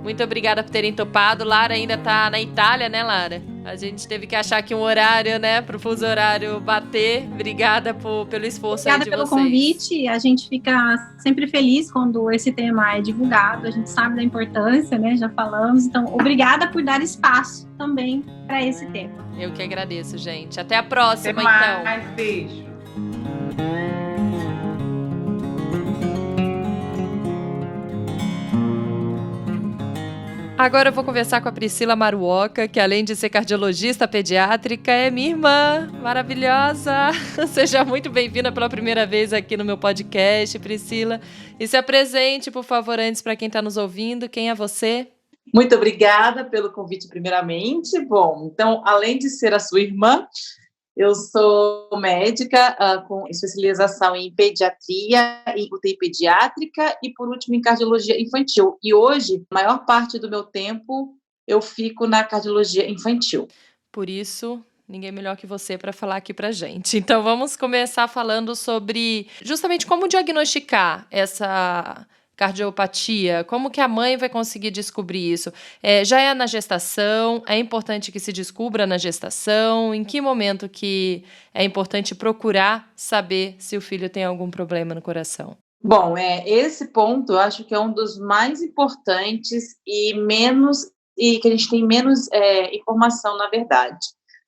Muito obrigada por terem topado. Lara ainda está na Itália, né, Lara? A gente teve que achar aqui um horário, né, pro fuso horário bater. Obrigada pelo esforço aí de vocês. Obrigada pelo convite. A gente fica sempre feliz quando esse tema é divulgado. A gente sabe da importância, né? Já falamos. Então, obrigada por dar espaço também para esse tema. Eu que agradeço, gente. Até a próxima, Até então. mais, beijo. Agora eu vou conversar com a Priscila Maruoka, que além de ser cardiologista pediátrica, é minha irmã maravilhosa. Seja muito bem-vinda pela primeira vez aqui no meu podcast, Priscila. E se apresente, por favor, antes para quem está nos ouvindo. Quem é você? Muito obrigada pelo convite, primeiramente. Bom, então, além de ser a sua irmã, eu sou médica com especialização em pediatria e UTI pediátrica e, por último, em cardiologia infantil. E hoje, a maior parte do meu tempo, eu fico na cardiologia infantil. Por isso, ninguém melhor que você para falar aqui pra gente. Então, vamos começar falando sobre justamente como diagnosticar essa cardiopatia, como que a mãe vai conseguir descobrir isso? Já é na gestação? É importante que se descubra na gestação? Em que momento que é importante procurar saber se o filho tem algum problema no coração? Bom, esse ponto eu acho que é um dos mais importantes e que a gente tem menos informação, na verdade.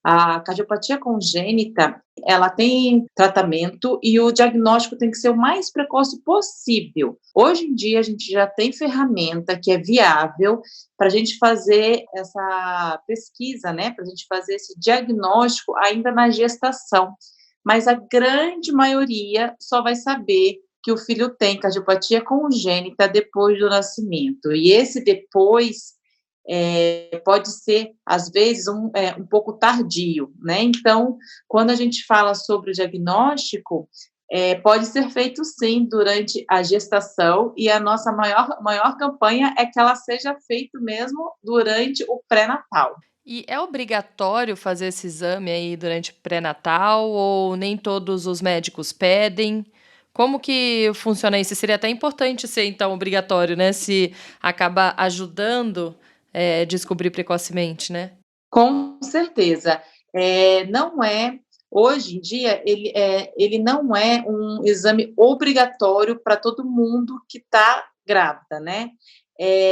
A cardiopatia congênita, ela tem tratamento e o diagnóstico tem que ser o mais precoce possível. Hoje em dia, a gente já tem ferramenta que é viável para a gente fazer essa pesquisa, né? Para a gente fazer esse diagnóstico ainda na gestação. Mas a grande maioria só vai saber que o filho tem cardiopatia congênita depois do nascimento. E esse depois pode ser, às vezes, um pouco tardio, né? Então, quando a gente fala sobre o diagnóstico, pode ser feito, sim, durante a gestação, e a nossa maior campanha é que ela seja feita mesmo durante o pré-natal. E é obrigatório fazer esse exame aí durante o pré-natal, ou nem todos os médicos pedem? Como que funciona isso? Seria até importante ser, então, obrigatório, né? Se acaba ajudando descobrir precocemente, né? Com certeza. Não é, hoje em dia, ele não é um exame obrigatório para todo mundo que está grávida, né?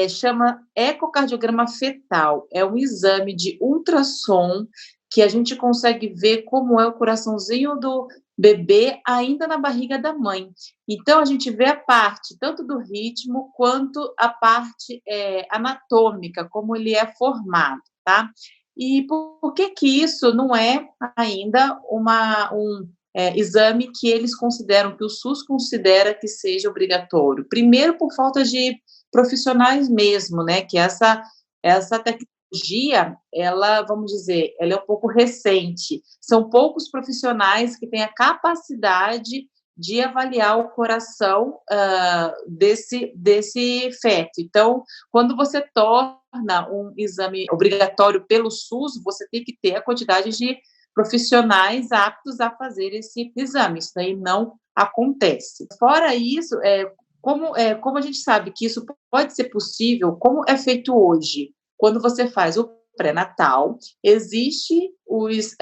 Chama ecocardiograma fetal. É um exame de ultrassom que a gente consegue ver como é o coraçãozinho do bebê ainda na barriga da mãe. Então, a gente vê a parte tanto do ritmo quanto a parte anatômica, como ele é formado, tá? E por que isso não é ainda um exame que eles consideram, que o SUS considera que seja obrigatório? Primeiro, por falta de profissionais mesmo, né? Que essa tecnologia, ela, vamos dizer, ela é um pouco recente. São poucos profissionais que têm a capacidade de avaliar o coração desse feto. Então, quando você torna um exame obrigatório pelo SUS, você tem que ter a quantidade de profissionais aptos a fazer esse exame. Isso daí não acontece. Fora isso, como a gente sabe que isso pode ser possível, como é feito hoje? Quando você faz o pré-natal, existe os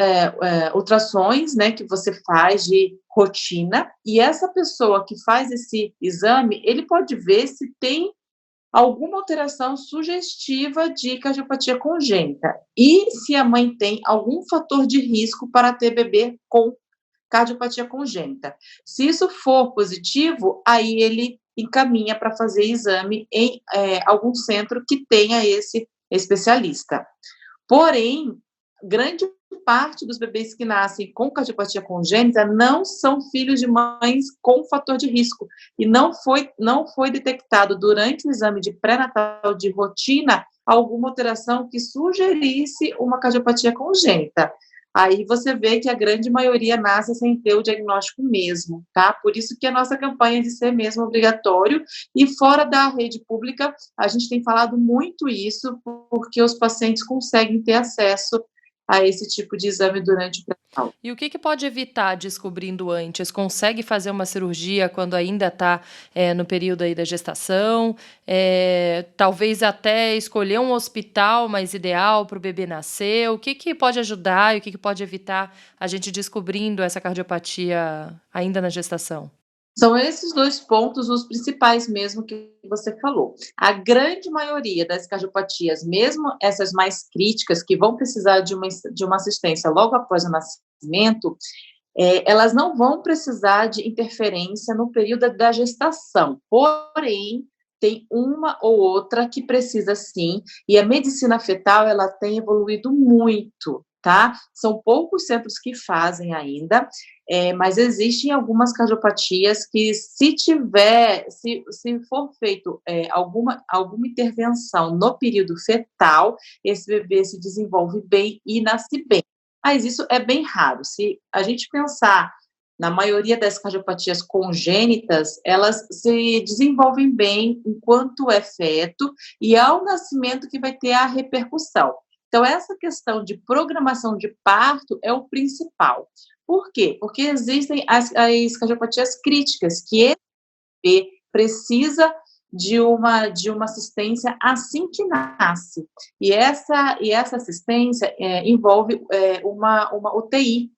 ultrassons, né, que você faz de rotina, e essa pessoa que faz esse exame, ele pode ver se tem alguma alteração sugestiva de cardiopatia congênita, e se a mãe tem algum fator de risco para ter bebê com cardiopatia congênita. Se isso for positivo, aí ele encaminha para fazer exame em algum centro que tenha esse especialista. Porém, grande parte dos bebês que nascem com cardiopatia congênita não são filhos de mães com fator de risco, e não foi detectado durante o exame de pré-natal de rotina alguma alteração que sugerisse uma cardiopatia congênita. Aí você vê que a grande maioria nasce sem ter o diagnóstico mesmo, tá? Por isso que a nossa campanha de ser mesmo obrigatório, e fora da rede pública, a gente tem falado muito isso, porque os pacientes conseguem ter acesso a esse tipo de exame durante o pré-natal. E o que pode evitar descobrindo antes? Consegue fazer uma cirurgia quando ainda está no período aí da gestação? Talvez até escolher um hospital mais ideal para o bebê nascer? O que pode ajudar e o que pode evitar a gente descobrindo essa cardiopatia ainda na gestação? São esses 2 pontos os principais mesmo que você falou. A grande maioria das cardiopatias, mesmo essas mais críticas, que vão precisar de uma assistência logo após o nascimento, elas não vão precisar de interferência no período da gestação. Porém, tem uma ou outra que precisa sim, e a medicina fetal, ela tem evoluído muito, tá? São poucos centros que fazem ainda, mas existem algumas cardiopatias que se for feito alguma intervenção no período fetal, esse bebê se desenvolve bem e nasce bem. Mas isso é bem raro. Se a gente pensar na maioria das cardiopatias congênitas, elas se desenvolvem bem enquanto é feto e ao nascimento que vai ter a repercussão. Então, essa questão de programação de parto é o principal. Por quê? Porque existem as cardiopatias críticas, que esse bebê precisa de uma assistência assim que nasce. E essa assistência envolve uma UTI.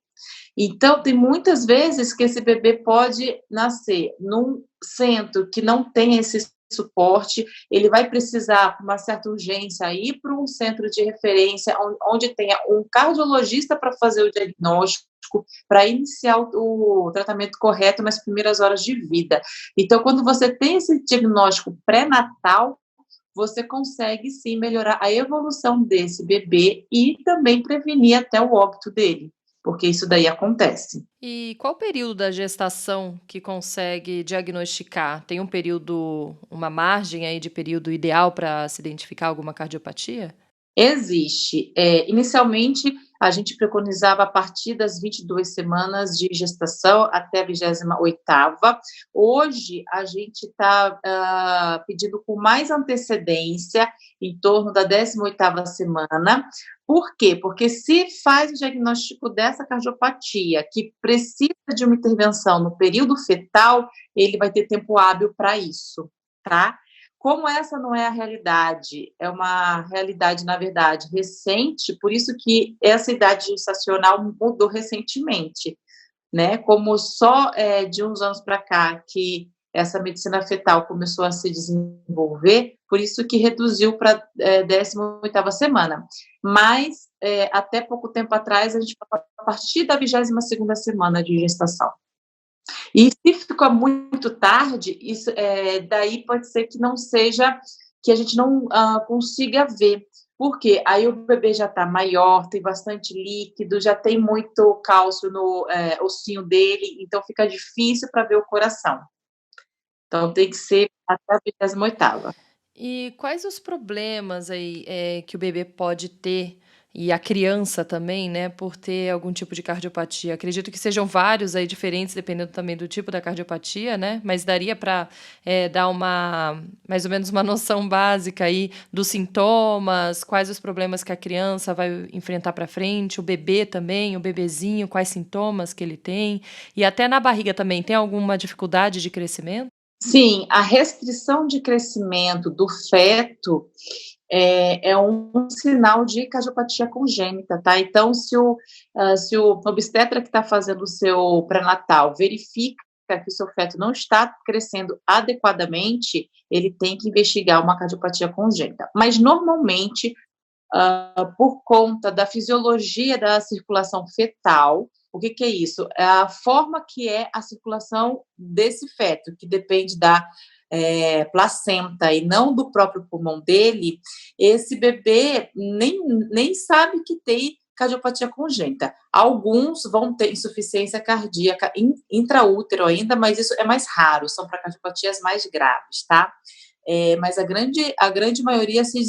Então, tem muitas vezes que esse bebê pode nascer num centro que não tem esse suporte, ele vai precisar, com uma certa urgência, ir para um centro de referência onde tenha um cardiologista para fazer o diagnóstico, para iniciar o tratamento correto nas primeiras horas de vida. Então, quando você tem esse diagnóstico pré-natal, você consegue, sim, melhorar a evolução desse bebê e também prevenir até o óbito dele, porque isso daí acontece. E qual período da gestação que consegue diagnosticar? Tem uma margem aí de período ideal para se identificar alguma cardiopatia? Existe. Inicialmente, a gente preconizava a partir das 22 semanas de gestação até a 28ª. Hoje, a gente está pedindo com mais antecedência, em torno da 18ª semana. Por quê? Porque se faz o diagnóstico dessa cardiopatia, que precisa de uma intervenção no período fetal, ele vai ter tempo hábil para isso, tá? Como essa não é a realidade, é uma realidade, na verdade, recente, por isso que essa idade gestacional mudou recentemente, né? Como só de uns anos para cá que essa medicina fetal começou a se desenvolver, por isso que reduziu para 18ª semana. Mas, até pouco tempo atrás, a gente falava a partir da 22ª semana de gestação. E se ficou muito tarde, isso, daí pode ser que não seja, que a gente não consiga ver. Por quê? Aí o bebê já está maior, tem bastante líquido, já tem muito cálcio no ossinho dele, então fica difícil para ver o coração. Então tem que ser até a 28ª. E quais os problemas aí que o bebê pode ter, e a criança também, né, por ter algum tipo de cardiopatia? Acredito que sejam vários aí diferentes, dependendo também do tipo da cardiopatia, né? Mas daria para dar mais ou menos uma noção básica aí dos sintomas, quais os problemas que a criança vai enfrentar para frente, o bebê também, o bebezinho, quais sintomas que ele tem, e até na barriga também, tem alguma dificuldade de crescimento? Sim, a restrição de crescimento do feto é um sinal de cardiopatia congênita, tá? Então, se o obstetra que está fazendo o seu pré-natal verifica que o seu feto não está crescendo adequadamente, ele tem que investigar uma cardiopatia congênita. Mas, normalmente, por conta da fisiologia da circulação fetal, o que é isso? É a forma que é a circulação desse feto, que depende da placenta e não do próprio pulmão dele. Esse bebê nem sabe que tem cardiopatia congênita. Alguns vão ter insuficiência cardíaca intraútero ainda, mas isso é mais raro, são para cardiopatias mais graves, tá? Mas a grande maioria se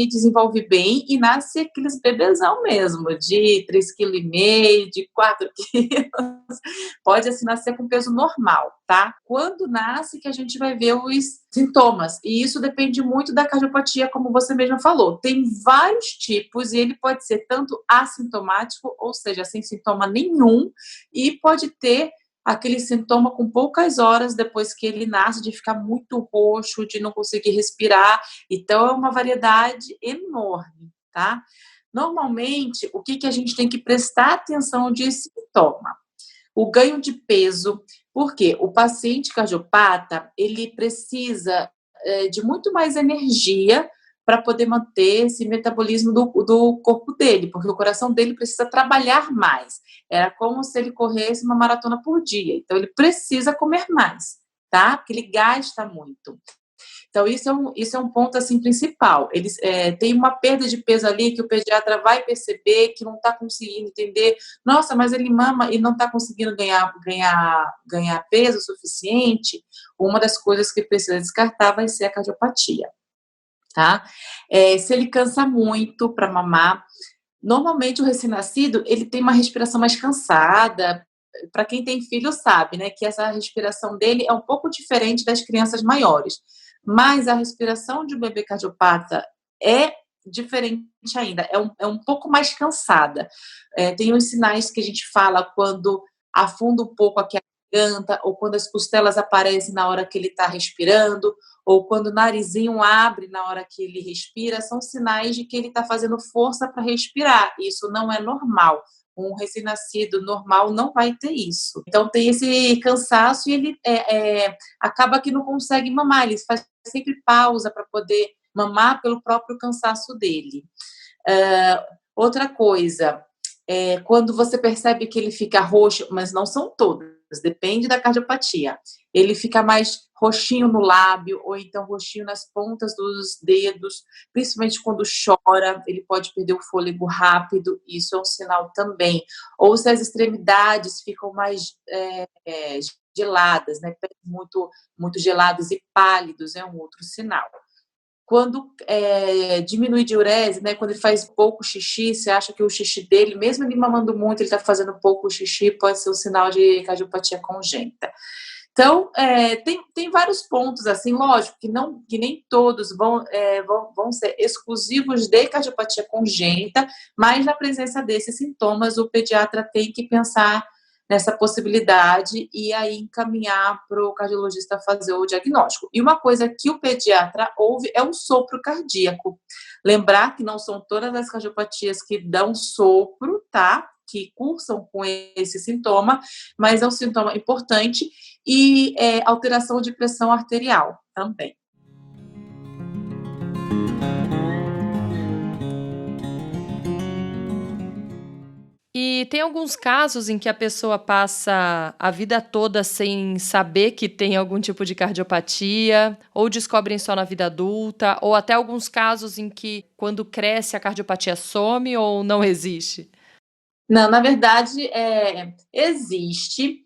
desenvolve bem e nasce aqueles bebezão mesmo, de 3,5 kg, de 4 quilos. Pode, assim, nascer com peso normal, tá? Quando nasce que a gente vai ver os sintomas. E isso depende muito da cardiopatia, como você mesma falou. Tem vários tipos e ele pode ser tanto assintomático, ou seja, sem sintoma nenhum, e pode ter aquele sintoma com poucas horas depois que ele nasce, de ficar muito roxo, de não conseguir respirar. Então, é uma variedade enorme, tá? Normalmente, o que a gente tem que prestar atenção de sintoma? O ganho de peso, porque o paciente cardiopata, ele precisa de muito mais energia para poder manter esse metabolismo do corpo dele, porque o coração dele precisa trabalhar mais. Era como se ele corresse uma maratona por dia. Então, ele precisa comer mais, tá? Porque ele gasta muito. Então, isso é um ponto, assim, principal. Eles tem uma perda de peso ali que o pediatra vai perceber que não está conseguindo entender. Nossa, mas ele mama e não está conseguindo ganhar peso suficiente. Uma das coisas que precisa descartar vai ser a cardiopatia, tá? Se ele cansa muito para mamar, normalmente o recém-nascido, ele tem uma respiração mais cansada. Para quem tem filho sabe, né, que essa respiração dele é um pouco diferente das crianças maiores. Mas a respiração de um bebê cardiopata é diferente ainda, é um pouco mais cansada. Tem uns sinais que a gente fala quando afunda um pouco aqui a garganta, ou quando as costelas aparecem na hora que ele está respirando, ou quando o narizinho abre na hora que ele respira, são sinais de que ele está fazendo força para respirar. Isso não é normal. Um recém-nascido normal não vai ter isso. Então, tem esse cansaço e ele acaba que não consegue mamar. Ele faz sempre pausa para poder mamar pelo próprio cansaço dele. Outra coisa, quando você percebe que ele fica roxo, mas não são todas, depende da cardiopatia. Ele fica mais roxinho no lábio, ou então roxinho nas pontas dos dedos, principalmente quando chora, ele pode perder o fôlego rápido, isso é um sinal também. Ou se as extremidades ficam mais geladas, né, muito, muito gelados e pálidos, é um outro sinal. Quando diminui diurese, né, quando ele faz pouco xixi, você acha que o xixi dele, mesmo ele mamando muito, ele está fazendo pouco xixi, pode ser um sinal de cardiopatia congênita. Então, tem vários pontos, assim, lógico, que nem todos vão ser exclusivos de cardiopatia congênita, mas na presença desses sintomas, o pediatra tem que pensar nessa possibilidade e aí encaminhar para o cardiologista fazer o diagnóstico. E uma coisa que o pediatra ouve é um sopro cardíaco. Lembrar que não são todas as cardiopatias que dão sopro, tá? Que cursam com esse sintoma, mas é um sintoma importante, e alteração de pressão arterial também. E tem alguns casos em que a pessoa passa a vida toda sem saber que tem algum tipo de cardiopatia, ou descobrem só na vida adulta, ou até alguns casos em que, quando cresce, a cardiopatia some ou não existe? Não, na verdade, existe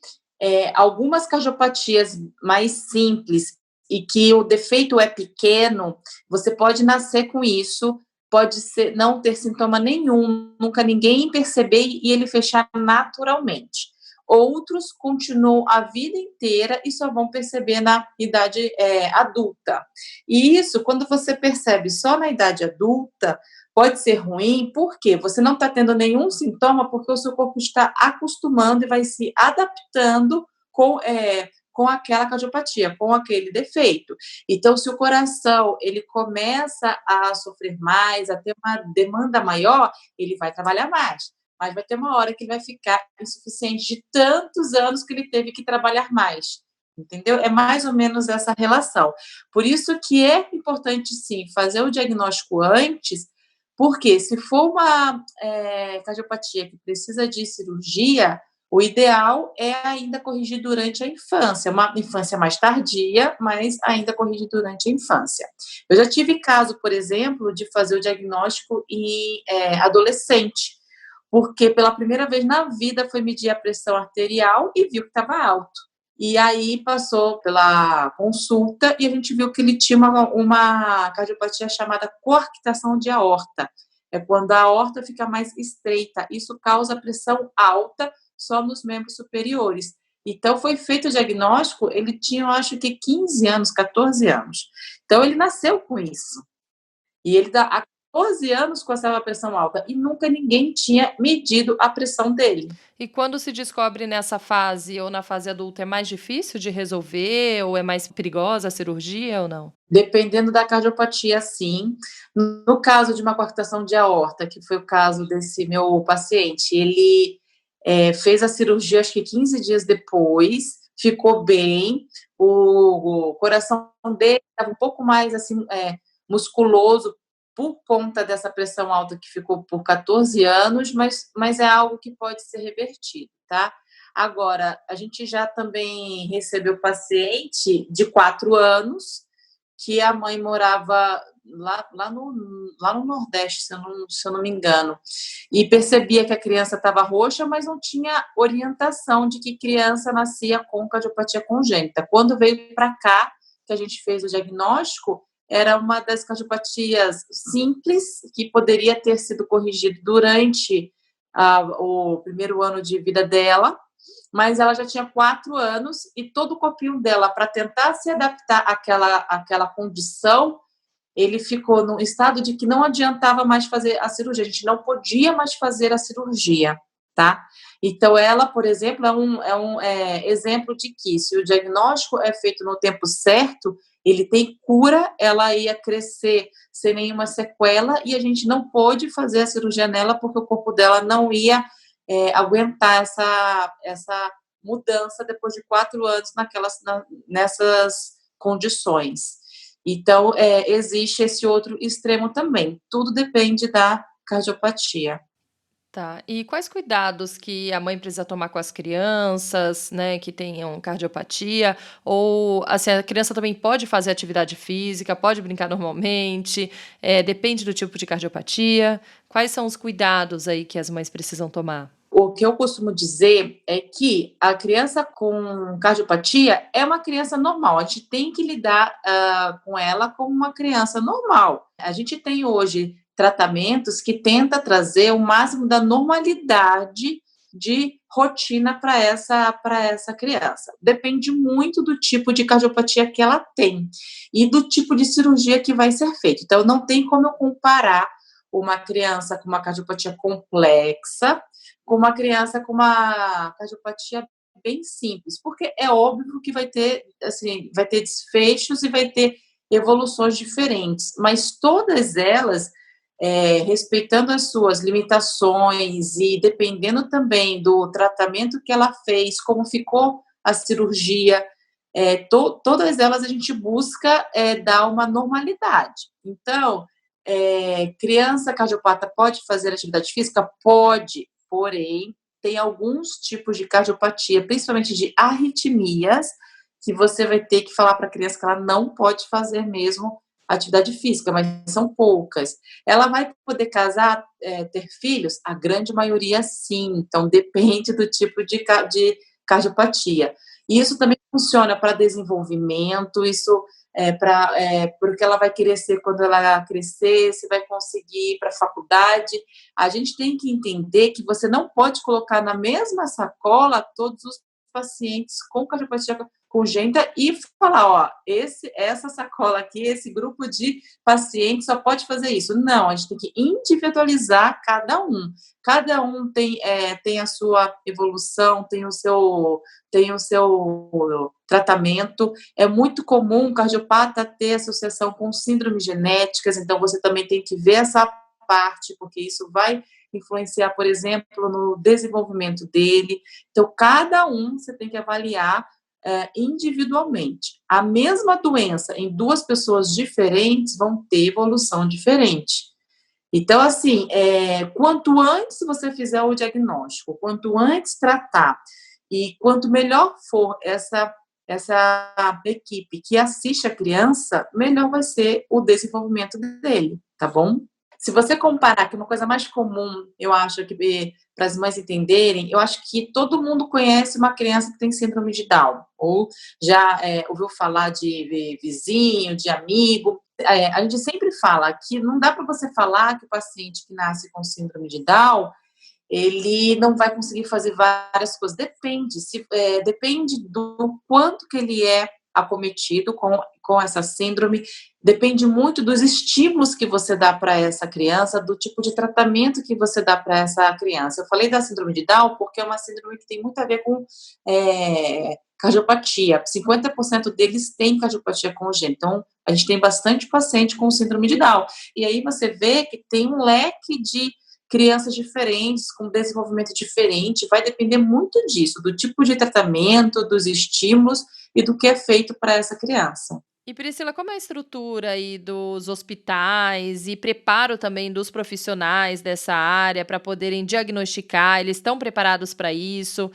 algumas cardiopatias mais simples e que o defeito é pequeno, você pode nascer com isso, pode ser, não ter sintoma nenhum, nunca ninguém perceber e ele fechar naturalmente. Outros continuam a vida inteira e só vão perceber na idade adulta. E isso, quando você percebe só na idade adulta, pode ser ruim, porque você não está tendo nenhum sintoma, porque o seu corpo está acostumando e vai se adaptando com aquela cardiopatia, com aquele defeito. Então, se o coração ele começa a sofrer mais, a ter uma demanda maior, ele vai trabalhar mais. Mas vai ter uma hora que vai ficar insuficiente de tantos anos que ele teve que trabalhar mais. Entendeu? É mais ou menos essa relação. Por isso que é importante, sim, fazer o diagnóstico antes, porque se for uma cardiopatia que precisa de cirurgia, o ideal é ainda corrigir durante a infância, uma infância mais tardia, mas ainda corrigir durante a infância. Eu já tive caso, por exemplo, de fazer o diagnóstico em adolescente, porque pela primeira vez na vida foi medir a pressão arterial e viu que estava alto. E aí passou pela consulta e a gente viu que ele tinha uma cardiopatia chamada coarctação de aorta. É quando a aorta fica mais estreita. Isso causa pressão alta só nos membros superiores. Então, foi feito o diagnóstico, ele tinha, eu acho que 15 anos, 14 anos. Então, ele nasceu com isso. E ele há 14 anos com essa pressão alta e nunca ninguém tinha medido a pressão dele. E quando se descobre nessa fase ou na fase adulta, é mais difícil de resolver ou é mais perigosa a cirurgia ou não? Dependendo da cardiopatia, sim. No caso de uma coarctação de aorta, que foi o caso desse meu paciente, ele fez a cirurgia acho que 15 dias depois, ficou bem, o coração dele estava um pouco mais assim, musculoso por conta dessa pressão alta que ficou por 14 anos, mas é algo que pode ser revertido, tá? Agora, a gente já também recebeu paciente de 4 anos, que a mãe morava lá no Nordeste, se eu não me engano, e percebia que a criança estava roxa, mas não tinha orientação de que criança nascia com cardiopatia congênita. Quando veio para cá, que a gente fez o diagnóstico, era uma das cardiopatias simples, que poderia ter sido corrigido durante o primeiro ano de vida dela, mas ela já tinha 4 anos e todo o corpinho dela, para tentar se adaptar àquela condição, ele ficou num estado de que não adiantava mais fazer a cirurgia, a gente não podia mais fazer a cirurgia, tá? Então, ela, por exemplo, é um exemplo de que, se o diagnóstico é feito no tempo certo, ele tem cura, ela ia crescer sem nenhuma sequela e a gente não pôde fazer a cirurgia nela porque o corpo dela não ia aguentar essa mudança depois de 4 anos nessas condições. Então, existe esse outro extremo também. Tudo depende da cardiopatia. Tá. E quais cuidados que a mãe precisa tomar com as crianças, né, que tenham cardiopatia? Ou, assim, a criança também pode fazer atividade física, pode brincar normalmente, depende do tipo de cardiopatia. Quais são os cuidados aí que as mães precisam tomar? O que eu costumo dizer é que a criança com cardiopatia é uma criança normal. A gente tem que lidar com ela como uma criança normal. A gente tem hoje tratamentos que tentam trazer o máximo da normalidade de rotina para essa criança. Depende muito do tipo de cardiopatia que ela tem e do tipo de cirurgia que vai ser feita. Então, não tem como eu comparar uma criança com uma cardiopatia complexa com uma criança com uma cardiopatia bem simples, porque é óbvio que vai ter desfechos e vai ter evoluções diferentes, mas todas elas, respeitando as suas limitações e dependendo também do tratamento que ela fez, como ficou a cirurgia, todas elas a gente busca dar uma normalidade. Então, criança cardiopata pode fazer atividade física? Pode. Porém, tem alguns tipos de cardiopatia, principalmente de arritmias, que você vai ter que falar para a criança que ela não pode fazer mesmo atividade física, mas são poucas. Ela vai poder casar, ter filhos? A grande maioria sim, então depende do tipo de cardiopatia. E isso também funciona para desenvolvimento, isso porque ela vai querer ser quando ela crescer, se vai conseguir ir para a faculdade. A gente tem que entender que você não pode colocar na mesma sacola todos os pacientes com cardiopatia congênita e falar, ó, essa sacola aqui, esse grupo de pacientes só pode fazer isso. Não, a gente tem que individualizar cada um. Cada um tem a sua evolução, tem o seu tratamento. É muito comum o cardiopata ter associação com síndromes genéticas, então você também tem que ver essa parte, porque isso vai influenciar, por exemplo, no desenvolvimento dele. Então, cada um você tem que avaliar individualmente. A mesma doença em 2 pessoas diferentes vão ter evolução diferente. Então, assim, quanto antes você fizer o diagnóstico, quanto antes tratar, e quanto melhor for essa equipe que assiste a criança, melhor vai ser o desenvolvimento dele, tá bom? Se você comparar, que uma coisa mais comum, eu acho que para as mães entenderem, eu acho que todo mundo conhece uma criança que tem síndrome de Down, ou já ouviu falar de vizinho, de amigo. A gente sempre fala que não dá para você falar que o paciente que nasce com síndrome de Down, ele não vai conseguir fazer várias coisas. Depende do quanto que ele é acometido com essa síndrome, depende muito dos estímulos que você dá para essa criança, do tipo de tratamento que você dá para essa criança. Eu falei da síndrome de Down porque é uma síndrome que tem muito a ver com cardiopatia. 50% deles têm cardiopatia congênita. Então, a gente tem bastante paciente com síndrome de Down. E aí você vê que tem um leque de crianças diferentes, com desenvolvimento diferente, vai depender muito disso, do tipo de tratamento, dos estímulos e do que é feito para essa criança. E Priscila, como é a estrutura aí dos hospitais e preparo também dos profissionais dessa área para poderem diagnosticar? Eles estão preparados para isso?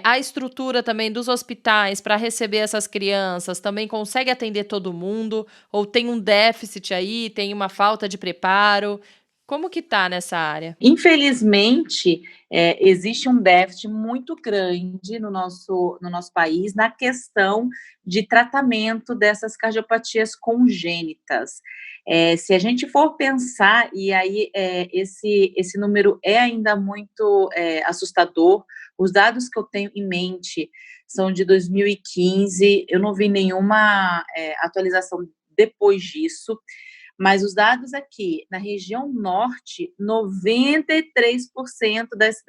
A estrutura também dos hospitais para receber essas crianças também consegue atender todo mundo? Ou tem um déficit aí, tem uma falta de preparo? Como que está nessa área? Infelizmente, existe um déficit muito grande no nosso país na questão de tratamento dessas cardiopatias congênitas. Se a gente for pensar, e aí esse número é ainda muito assustador, os dados que eu tenho em mente são de 2015, eu não vi nenhuma atualização depois disso, mas os dados aqui, na região norte, 93% das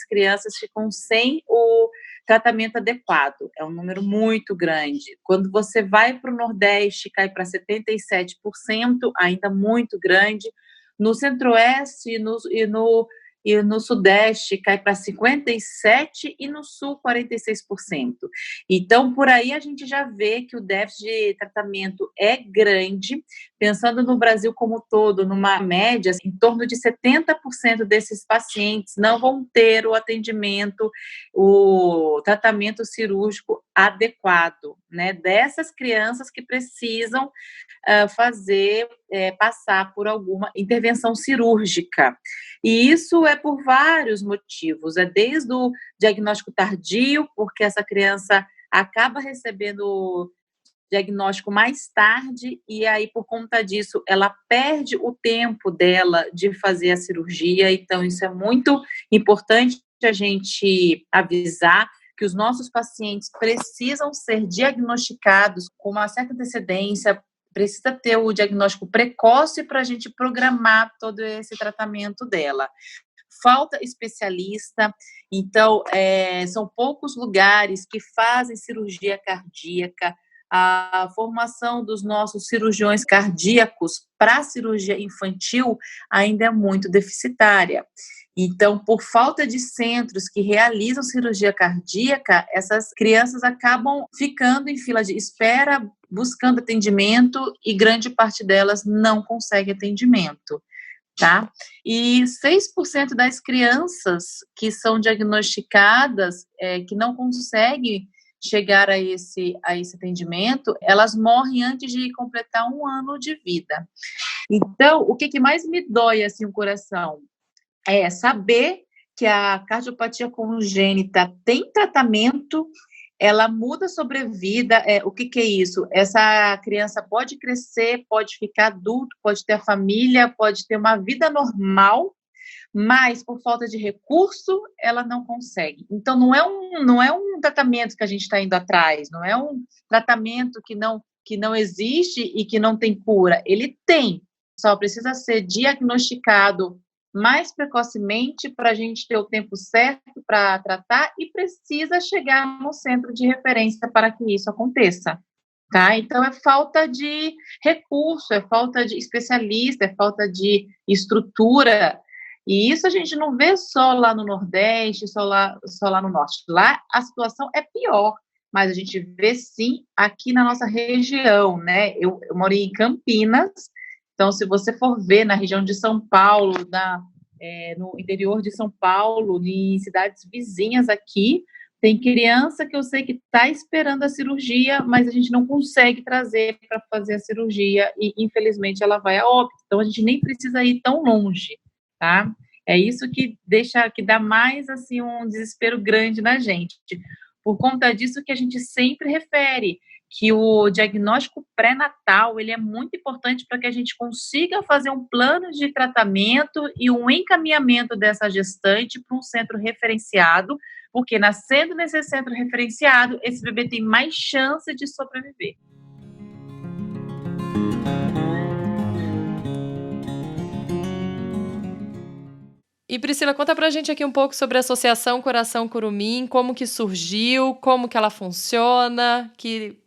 crianças ficam sem o tratamento adequado. É um número muito grande. Quando você vai para o nordeste, cai para 77%, ainda muito grande. No centro-oeste e no sudeste cai para 57% e no sul 46%. Então, por aí a gente já vê que o déficit de tratamento é grande, pensando no Brasil como um todo, numa média, em torno de 70% desses pacientes não vão ter o atendimento, o tratamento cirúrgico adequado, né? Dessas crianças que precisam passar por alguma intervenção cirúrgica. E isso é por vários motivos, desde o diagnóstico tardio, porque essa criança acaba recebendo o diagnóstico mais tarde, e aí, por conta disso, ela perde o tempo dela de fazer a cirurgia. Então, isso é muito importante a gente avisar que os nossos pacientes precisam ser diagnosticados com uma certa antecedência, precisa ter o diagnóstico precoce para a gente programar todo esse tratamento dela. Falta especialista, então são poucos lugares que fazem cirurgia cardíaca. A formação dos nossos cirurgiões cardíacos para a cirurgia infantil ainda é muito deficitária. Então, por falta de centros que realizam cirurgia cardíaca, essas crianças acabam ficando em fila de espera, buscando atendimento, e grande parte delas não consegue atendimento, tá? E 6% das crianças que são diagnosticadas, que não conseguem chegar a esse atendimento, elas morrem antes de completar 1 ano de vida. Então, o que mais me dói assim o coração é saber que a cardiopatia congênita tem tratamento, ela muda a sobrevida. O que é isso? Essa criança pode crescer, pode ficar adulto, pode ter a família, pode ter uma vida normal, mas por falta de recurso, ela não consegue. Então, não é um tratamento que a gente está indo atrás, não é um tratamento que não existe e que não tem cura. Ele tem, só precisa ser diagnosticado mais precocemente para a gente ter o tempo certo para tratar, e precisa chegar no centro de referência para que isso aconteça, tá? Então, é falta de recurso, é falta de especialista, é falta de estrutura, e isso a gente não vê só lá no Nordeste, só lá no Norte. Lá a situação é pior, mas a gente vê sim aqui na nossa região, né? Eu moro em Campinas. Então, se você for ver na região de São Paulo, no interior de São Paulo, em cidades vizinhas aqui, Tem criança que eu sei que está esperando a cirurgia, mas a gente não consegue trazer para fazer a cirurgia e, infelizmente, ela vai a óbito. Então, a gente nem precisa ir tão longe, tá? É isso que dá mais, assim, um desespero grande na gente. Por conta disso que a gente sempre refere, que o diagnóstico pré-natal, ele é muito importante para que a gente consiga fazer um plano de tratamento e um encaminhamento dessa gestante para um centro referenciado, porque nascendo nesse centro referenciado, esse bebê tem mais chance de sobreviver. E Priscila, conta pra gente aqui um pouco sobre a Associação Coração Curumim, como que surgiu, como que ela funciona,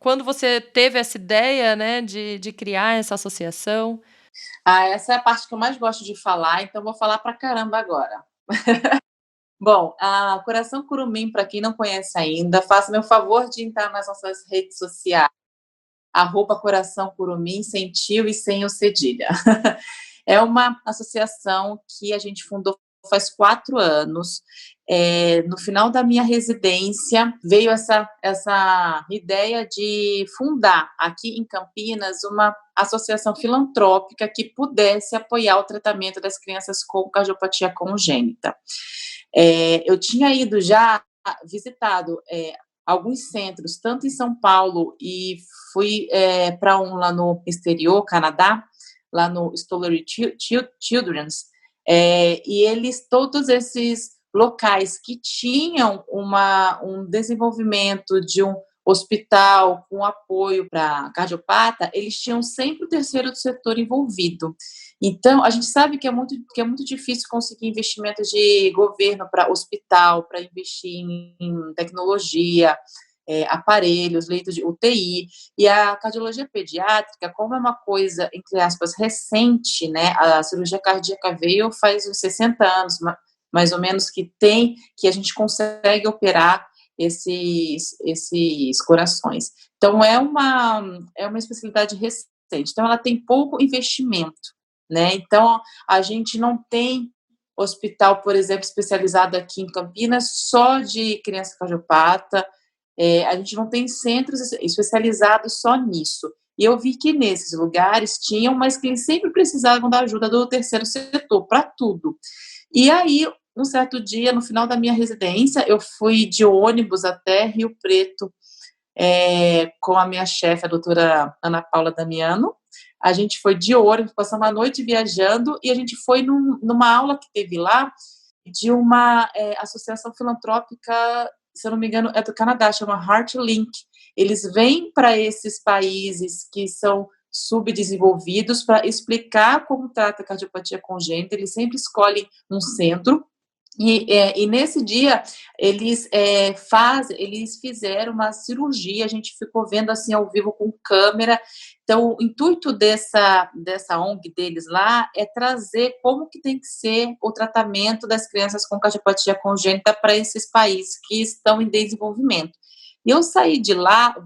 quando você teve essa ideia, né, de criar essa associação. Essa é a parte que eu mais gosto de falar, então vou falar pra caramba agora. Bom, a Coração Curumim, para quem não conhece ainda, faça meu favor de entrar nas nossas redes sociais, @Coração Curumim, sem tio e sem o cedilha. É uma associação que a gente fundou faz 4 anos. No final da minha residência, veio essa ideia de fundar aqui em Campinas uma associação filantrópica que pudesse apoiar o tratamento das crianças com cardiopatia congênita. Eu tinha ido já visitado alguns centros, tanto em São Paulo, e fui para um lá no exterior, Canadá, lá no Stollery Children's, e todos esses locais que tinham um desenvolvimento de um hospital com apoio para cardiopata, eles tinham sempre o terceiro setor envolvido. Então, a gente sabe que é muito difícil conseguir investimentos de governo para hospital, para investir em tecnologia, aparelhos, leitos de UTI, e a cardiologia pediátrica, como é uma coisa, entre aspas, recente, né, a cirurgia cardíaca veio faz uns 60 anos, mais ou menos, que a gente consegue operar esses corações. Então, é uma especialidade recente, então ela tem pouco investimento, né, então a gente não tem hospital, por exemplo, especializado aqui em Campinas só de criança cardiopata, a gente não tem centros especializados só nisso. E eu vi que nesses lugares tinham, mas que eles sempre precisavam da ajuda do terceiro setor para tudo. E aí, um certo dia, no final da minha residência, eu fui de ônibus até Rio Preto com a minha chefe, a doutora Ana Paula Damiano. A gente foi de ônibus, passamos a noite viajando, e a gente foi numa aula que teve lá de uma associação filantrópica, se eu não me engano, é do Canadá, chama HeartLink. Eles vêm para esses países que são subdesenvolvidos para explicar como trata a cardiopatia congênita. Eles sempre escolhem um centro. E nesse dia, eles fizeram uma cirurgia, a gente ficou vendo assim ao vivo com câmera. Então, o intuito dessa ONG deles lá é trazer como que tem que ser o tratamento das crianças com cardiopatia congênita para esses países que estão em desenvolvimento. E eu saí de lá,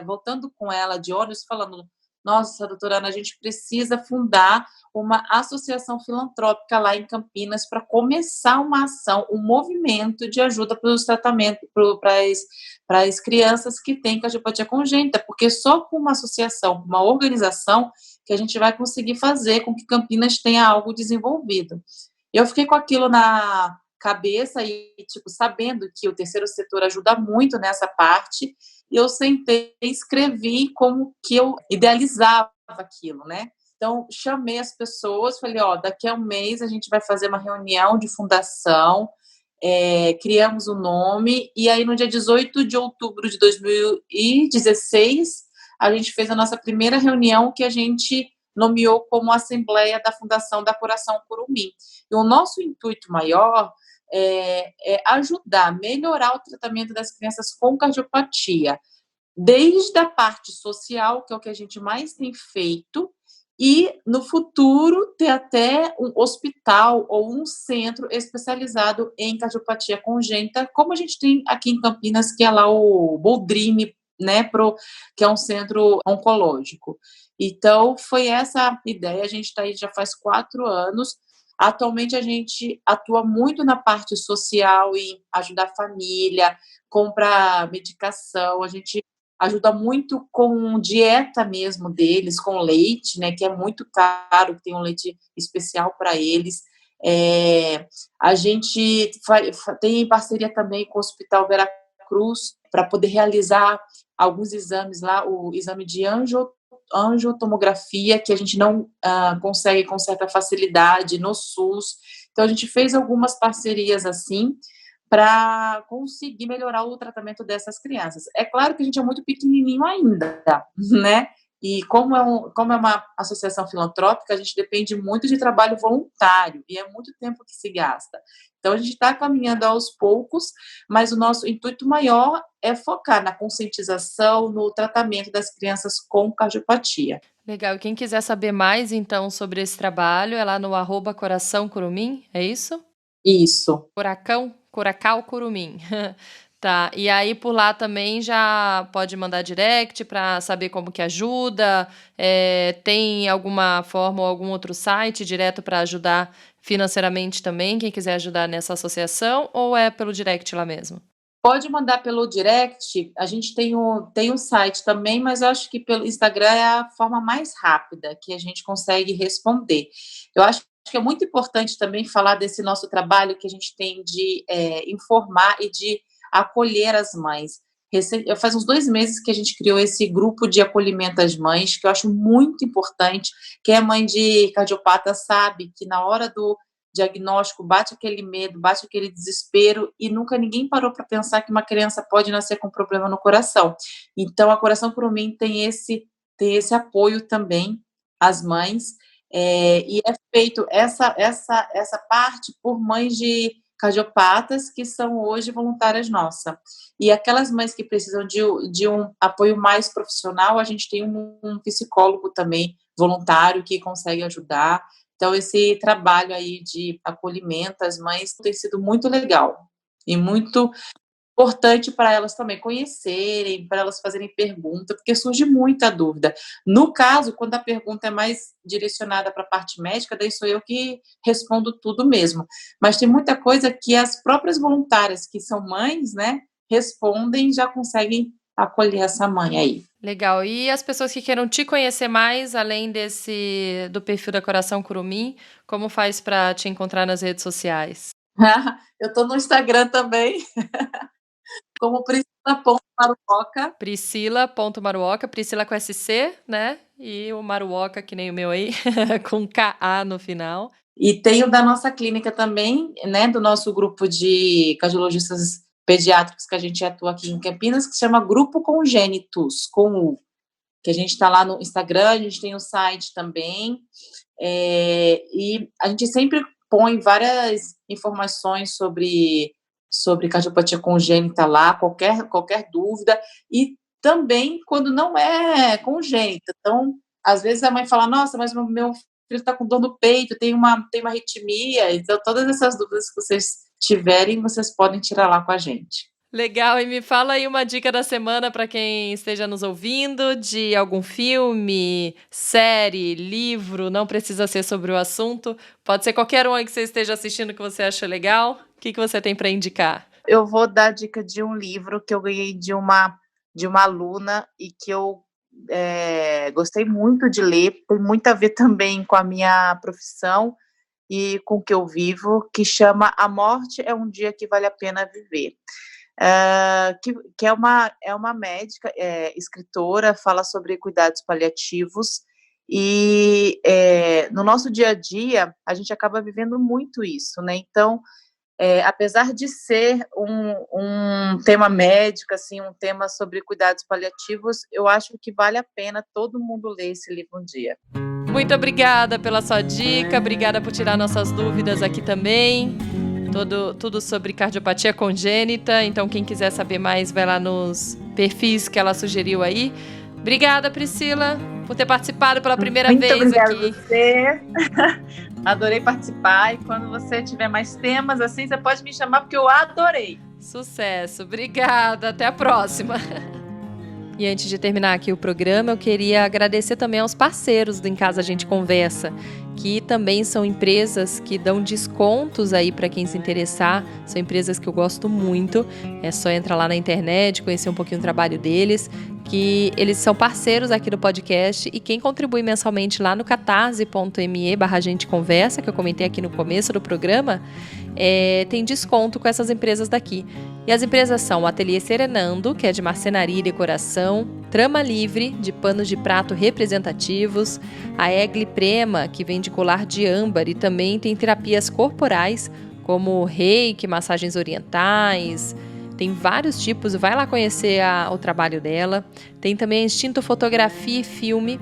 voltando com ela de ônibus, falando: nossa, doutora Ana, a gente precisa fundar uma associação filantrópica lá em Campinas para começar uma ação, um movimento de ajuda para os tratamentos, para as crianças que têm cardiopatia congênita, porque só com uma associação, uma organização, que a gente vai conseguir fazer com que Campinas tenha algo desenvolvido. Eu fiquei com aquilo na cabeça e, sabendo que o terceiro setor ajuda muito nessa parte, e eu sentei e escrevi como que eu idealizava aquilo, né? Então, chamei as pessoas, falei, daqui a um mês a gente vai fazer uma reunião de fundação, criamos o nome, e aí no dia 18 de outubro de 2016, a gente fez a nossa primeira reunião, que a gente nomeou como Assembleia da Fundação da Coração Curumim. E o nosso intuito maior é ajudar, melhorar o tratamento das crianças com cardiopatia, desde a parte social, que é o que a gente mais tem feito, e no futuro ter até um hospital ou um centro especializado em cardiopatia congênita, como a gente tem aqui em Campinas, que é lá o Boldrini, né, que é um centro oncológico. Então, foi essa ideia, a gente está aí já faz 4 anos, Atualmente a gente atua muito na parte social, em ajudar a família, comprar medicação, a gente ajuda muito com dieta mesmo deles, com leite, né, que é muito caro, tem um leite especial para eles. A gente tem parceria também com o Hospital Veracruz para poder realizar alguns exames lá, o exame de angiotomografia, que a gente não consegue com certa facilidade no SUS. Então, a gente fez algumas parcerias assim, para conseguir melhorar o tratamento dessas crianças. É claro que a gente é muito pequenininho ainda, né? E como é uma associação filantrópica, a gente depende muito de trabalho voluntário, e é muito tempo que se gasta. Então, a gente está caminhando aos poucos, mas o nosso intuito maior é focar na conscientização, no tratamento das crianças com cardiopatia. Legal. Quem quiser saber mais, então, sobre esse trabalho, é lá no @Coração Curumim, é isso? Isso. Coracal Curumim. Tá, e aí por lá também já pode mandar direct para saber como que ajuda, tem alguma forma ou algum outro site direto para ajudar financeiramente também, quem quiser ajudar nessa associação, ou é pelo direct lá mesmo? Pode mandar pelo direct, a gente tem um site também, mas eu acho que pelo Instagram é a forma mais rápida que a gente consegue responder. Eu acho que é muito importante também falar desse nosso trabalho que a gente tem de informar e de acolher as mães. Faz uns 2 meses que a gente criou esse grupo de acolhimento às mães, que eu acho muito importante. Quem é mãe de cardiopata sabe que na hora do diagnóstico bate aquele medo, bate aquele desespero, e nunca ninguém parou para pensar que uma criança pode nascer com problema no coração. Então, a Coração Curumim tem esse apoio também às mães, e é feito essa parte por mães de cardiopatas que são hoje voluntárias nossas. E aquelas mães que precisam de um apoio mais profissional, a gente tem um psicólogo também voluntário que consegue ajudar. Então, esse trabalho aí de acolhimento às mães tem sido muito legal e muito importante para elas também conhecerem, para elas fazerem pergunta, porque surge muita dúvida. No caso, quando a pergunta é mais direcionada para a parte médica, daí sou eu que respondo tudo mesmo. Mas tem muita coisa que as próprias voluntárias, que são mães, né, respondem e já conseguem acolher essa mãe aí. Legal. E as pessoas que queiram te conhecer mais, além do perfil da Coração Curumim, como faz para te encontrar nas redes sociais? Eu estou no Instagram também, como Priscila.Maruoka. Priscila.Maruoka, Priscila com SC, né? E o Maruoka, que nem o meu aí, com KA no final. E tem o da nossa clínica também, né? Do nosso grupo de cardiologistas pediátricos que a gente atua aqui em Campinas, que se chama Grupo Congênitos, com U. Que a gente está lá no Instagram, a gente tem o site também. E a gente sempre põe várias informações sobre cardiopatia congênita lá, qualquer dúvida, e também quando não é congênita. Então, às vezes a mãe fala, nossa, mas o meu filho está com dor no peito, tem uma arritmia. Então, todas essas dúvidas que vocês tiverem, vocês podem tirar lá com a gente. Legal, e me fala aí uma dica da semana para quem esteja nos ouvindo, de algum filme, série, livro, não precisa ser sobre o assunto, pode ser qualquer um aí que você esteja assistindo que você acha legal. O que você tem para indicar? Eu vou dar dica de um livro que eu ganhei de uma aluna e que eu gostei muito de ler, tem muito a ver também com a minha profissão e com o que eu vivo, que chama A Morte é um Dia que Vale a Pena Viver. Que é uma médica, escritora, fala sobre cuidados paliativos e no nosso dia a dia a gente acaba vivendo muito isso, né? Então, apesar de ser um tema médico, assim, um tema sobre cuidados paliativos, eu acho que vale a pena todo mundo ler esse livro um dia. Muito obrigada pela sua dica, obrigada por tirar nossas dúvidas aqui também. Tudo sobre cardiopatia congênita, então quem quiser saber mais vai lá nos perfis que ela sugeriu aí. Obrigada, Priscila, por ter participado pela primeira vez aqui. Muito obrigada a você. Adorei participar, e quando você tiver mais temas assim, você pode me chamar, porque eu adorei. Sucesso, obrigada, até a próxima. E antes de terminar aqui o programa, eu queria agradecer também aos parceiros do Em Casa a Gente Conversa, que também são empresas que dão descontos aí para quem se interessar. São empresas que eu gosto muito. É só entrar lá na internet, conhecer um pouquinho o trabalho deles, que eles são parceiros aqui do podcast, e quem contribui mensalmente lá no catarse.me/agenteconversa, que eu comentei aqui no começo do programa, tem desconto com essas empresas daqui. E as empresas são o Ateliê Serenando, que é de marcenaria e decoração, Trama Livre, de panos de prato representativos, a Egli Prema, que vende colar de âmbar e também tem terapias corporais, como reiki, massagens orientais. Tem vários tipos, vai lá conhecer o trabalho dela. Tem também a Instinto Fotografia e Filme,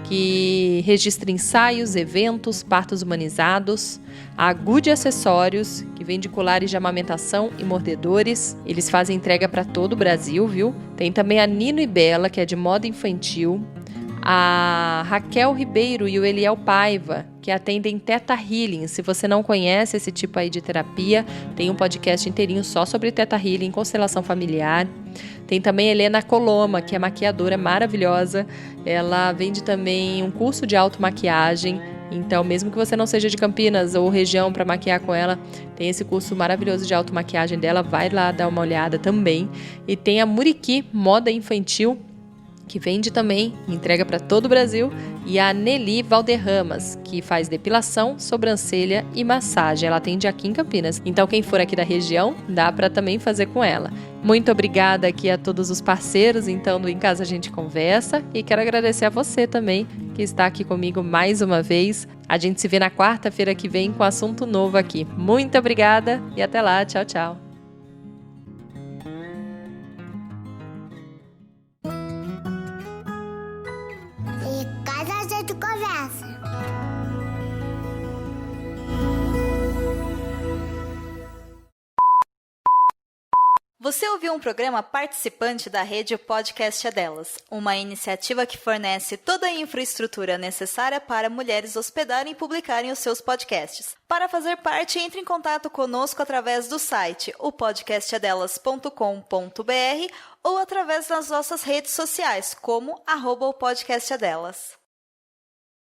que registra ensaios, eventos, partos humanizados. A Good Acessórios, que vende colares de amamentação e mordedores. Eles fazem entrega para todo o Brasil, viu? Tem também a Nino e Bela, que é de moda infantil. A Raquel Ribeiro e o Eliel Paiva, que atendem Theta Healing. Se você não conhece esse tipo aí de terapia, tem um podcast inteirinho só sobre Theta Healing, constelação familiar. Tem também a Helena Coloma, que é maquiadora maravilhosa. Ela vende também um curso de automaquiagem. Então, mesmo que você não seja de Campinas ou região para maquiar com ela, tem esse curso maravilhoso de automaquiagem dela. Vai lá dar uma olhada também. E tem a Muriqui Moda Infantil, que vende também, entrega para todo o Brasil, e a Nelly Valderramas, que faz depilação, sobrancelha e massagem. Ela atende aqui em Campinas. Então, quem for aqui da região, dá para também fazer com ela. Muito obrigada aqui a todos os parceiros, então, do Em Casa a Gente Conversa, e quero agradecer a você também, que está aqui comigo mais uma vez. A gente se vê na quarta-feira que vem com assunto novo aqui. Muito obrigada e até lá. Tchau, tchau. Você ouviu um programa participante da rede Podcast é Delas, uma iniciativa que fornece toda a infraestrutura necessária para mulheres hospedarem e publicarem os seus podcasts. Para fazer parte, entre em contato conosco através do site opodcastadelas.com.br ou através das nossas redes sociais, como @opodcastadelas.